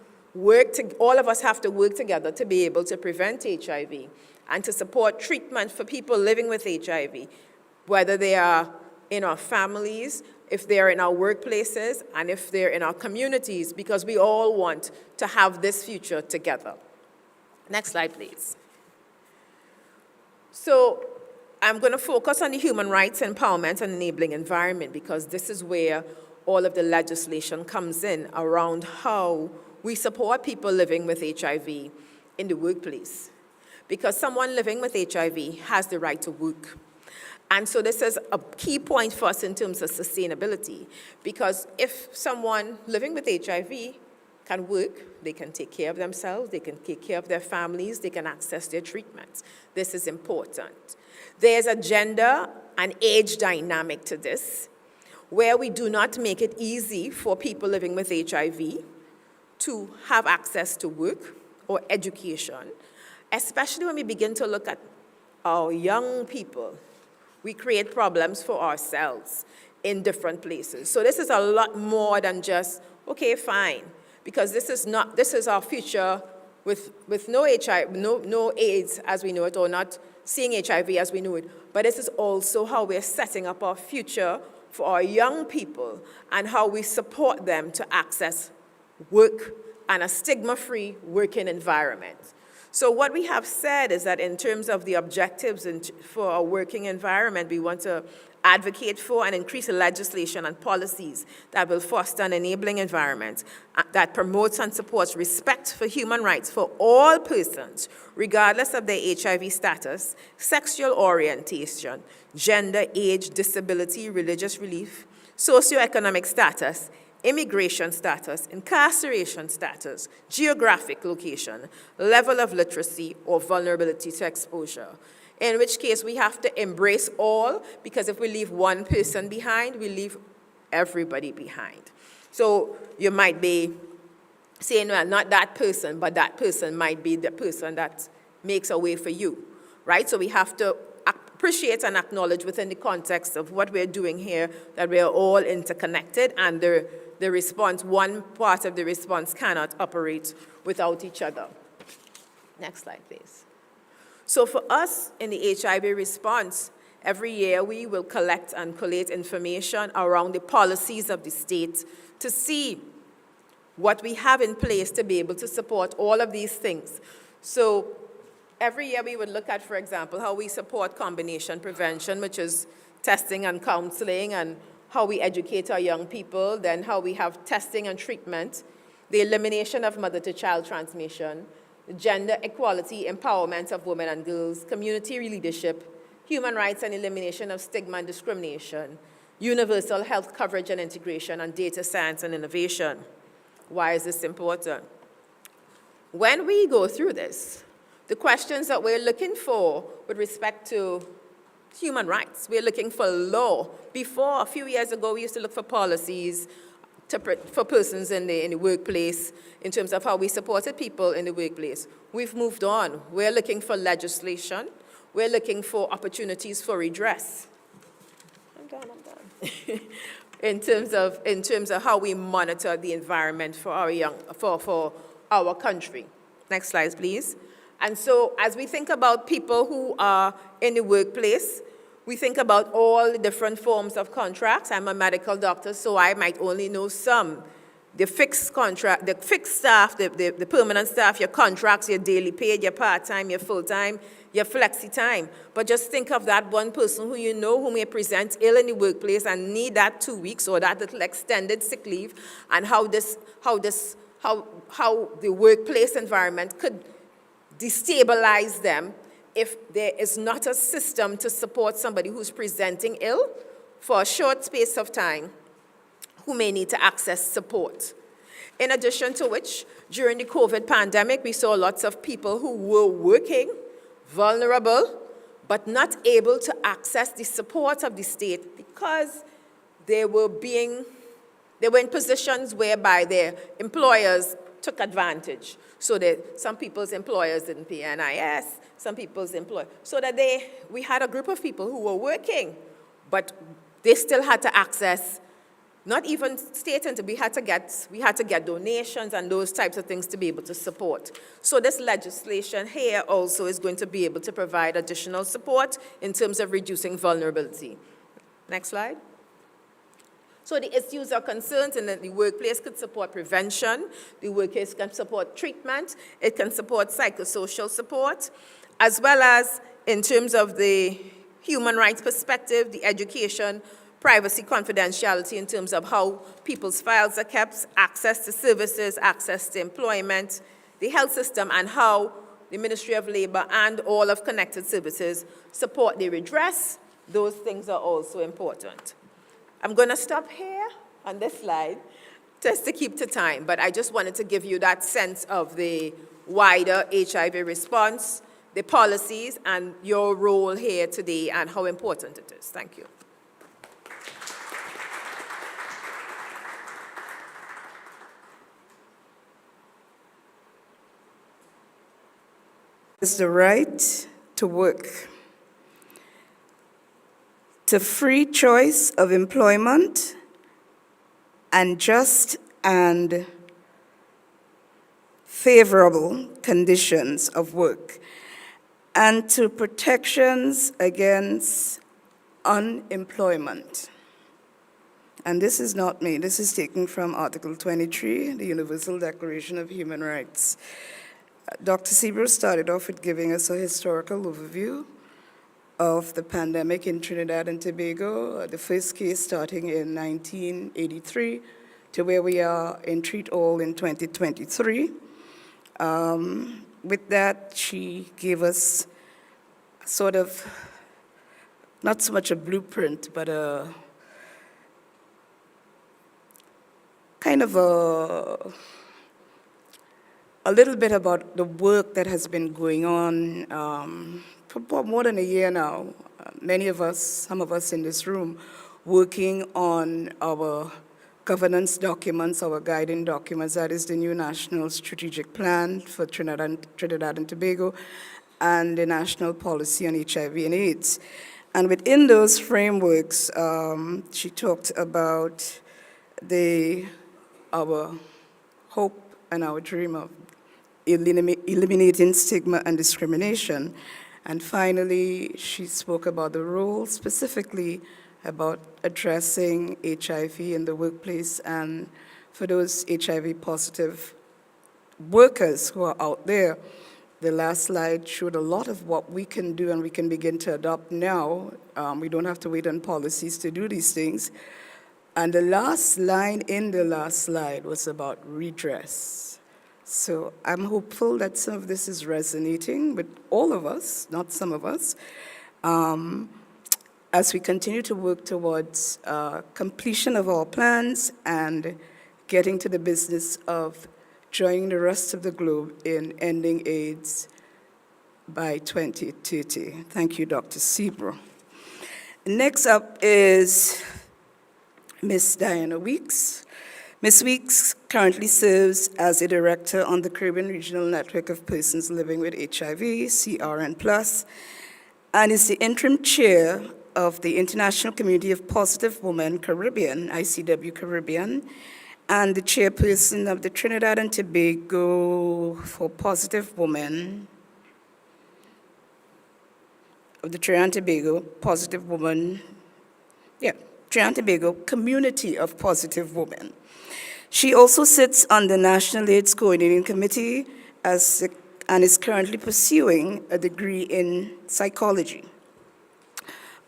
all of us have to work together to be able to prevent HIV and to support treatment for people living with HIV, whether they are in our families, if they're in our workplaces, and if they're in our communities, because we all want to have this future together. Next slide, please. So I'm going to focus on the human rights, empowerment, and enabling environment, because this is where all of the legislation comes in around how we support people living with HIV in the workplace. Because someone living with HIV has the right to work. And so this is a key point for us in terms of sustainability, because if someone living with HIV can work, they can take care of themselves, they can take care of their families, they can access their treatments. This is important. There's a gender and age dynamic to this, where we do not make it easy for people living with HIV to have access to work or education, especially when we begin to look at our young people. We create problems for ourselves in different places. So this is a lot more than just, okay, fine, because this is our future with no HIV, no AIDS as we know it, or not seeing HIV as we know it, but this is also how we're setting up our future for our young people and how we support them to access work and a stigma-free working environment. So what we have said is that in terms of the objectives for our working environment, we want to advocate for and increase legislation and policies that will foster an enabling environment that promotes and supports respect for human rights for all persons, regardless of their HIV status, sexual orientation, gender, age, disability, religious belief, socioeconomic status, immigration status, incarceration status, geographic location, level of literacy, or vulnerability to exposure. In which case, we have to embrace all, because if we leave one person behind, we leave everybody behind. So you might be saying, well, not that person, but that person might be the person that makes a way for you, right? So we have to appreciate and acknowledge within the context of what we're doing here that we're all interconnected, and the response, one part of the response cannot operate without each other. Next slide, please. So for us in the HIV response, every year we will collect and collate information around the policies of the state to see what we have in place to be able to support all of these things. So every year we would look at, for example, how we support combination prevention, which is testing and counseling, and how we educate our young people, then how we have testing and treatment, the elimination of mother-to-child transmission, gender equality, empowerment of women and girls, community leadership, human rights and elimination of stigma and discrimination, universal health coverage and integration, and data science and innovation. Why is this important? When we go through this, the questions that we're looking for with respect to human rights, we're looking for law. Before, a few years ago, we used to look for policies for persons in the workplace in terms of how we supported people in the workplace. We've moved on. We're looking for legislation. We're looking for opportunities for redress. I'm done. in terms of how we monitor the environment for our for our country. Next slide, please. And so as we think about people who are in the workplace, we think about all the different forms of contracts. I'm a medical doctor, so I might only know some. The fixed contract, the fixed staff, the permanent staff, your contracts, your daily paid, your part-time, your full-time, your flexi-time. But just think of that one person who you know who may present ill in the workplace and need that 2 weeks or that little extended sick leave, and how the workplace environment could destabilize them if there is not a system to support somebody who's presenting ill for a short space of time, who may need to access support. In addition to which, during the COVID pandemic, we saw lots of people who were working, vulnerable, but not able to access the support of the state because they were in positions whereby their employers took advantage. So that some people's employers didn't pay NIS, some people's employers. So that we had a group of people who were working, but they still had to access, not even state, and we had to get donations and those types of things to be able to support. So this legislation here also is going to be able to provide additional support in terms of reducing vulnerability. Next slide. So the issues or concerns in the workplace could support prevention, the workplace can support treatment, it can support psychosocial support, as well as in terms of the human rights perspective, the education, privacy, confidentiality in terms of how people's files are kept, access to services, access to employment, the health system, and how the Ministry of Labor and all of connected services support the redress. Those things are also important. I'm going to stop here on this slide just to keep to time, but I just wanted to give you that sense of the wider HIV response, the policies, and your role here today and how important it is. Thank you. Is the right to work, to free choice of employment, and just and favorable conditions of work, and to protections against unemployment. And this is not me, this is taken from Article 23, the Universal Declaration of Human Rights. Dr. Sebro started off with giving us a historical overview of the pandemic in Trinidad and Tobago, the first case starting in 1983 to where we are in Treat All in 2023. With that, she gave us sort of, not so much a blueprint, but a kind of a little bit about the work that has been going on for more than a year now. Many of us, some of us in this room, working on our governance documents, our guiding documents, that is the new National Strategic Plan for Trinidad and Tobago, and the National Policy on HIV and AIDS. And within those frameworks, she talked about our hope and our dream of eliminating stigma and discrimination. And finally, she spoke about the role specifically about addressing HIV in the workplace and for those HIV-positive workers who are out there. The last slide showed a lot of what we can do and we can begin to adopt now. We don't have to wait on policies to do these things. And the last line in the last slide was about redress. So I'm hopeful that some of this is resonating with all of us, not some of us, as we continue to work towards completion of our plans and getting to the business of joining the rest of the globe in ending AIDS by 2030. Thank you, Dr. Sebro. Next up is Ms. Diana Weeks. Ms. Weeks currently serves as a director on the Caribbean Regional Network of Persons Living with HIV, CRN+, and is the interim chair of the International Community of Positive Women Caribbean, ICW Caribbean, and the chairperson of the Trinidad and Tobago for Positive Women, of the Trinidad and Tobago Positive Woman, Trinidad and Tobago Community of Positive Women. She also sits on the National AIDS Coordinating Committee and is currently pursuing a degree in psychology.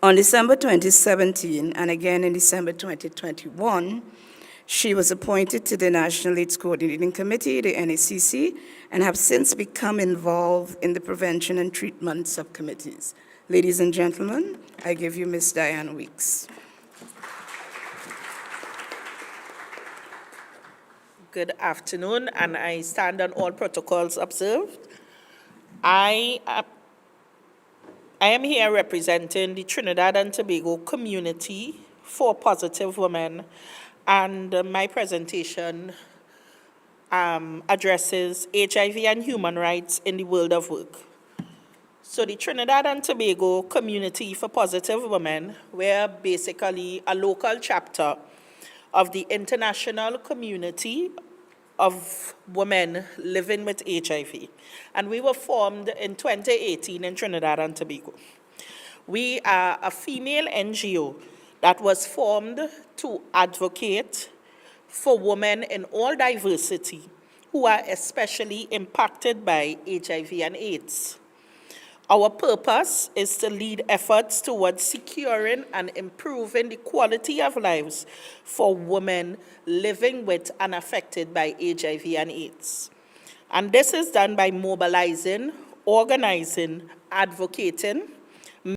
On December 2017, and again in December 2021, she was appointed to the National AIDS Coordinating Committee, the NACC, and have since become involved in the prevention and treatment subcommittees. Ladies and gentlemen, I give you Ms. Diane Weeks. Good afternoon, and I stand on all protocols observed. I am here representing the Trinidad and Tobago Community for Positive Women, and my presentation addresses HIV and human rights in the world of work. So the Trinidad and Tobago Community for Positive Women, we're basically a local chapter of the international community of women living with HIV. And we were formed in 2018 in Trinidad and Tobago. We are a female NGO that was formed to advocate for women in all diversity who are especially impacted by HIV and AIDS. Our purpose is to lead efforts towards securing and improving the quality of lives for women living with and affected by HIV and AIDS. And this is done by mobilizing, organizing, advocating,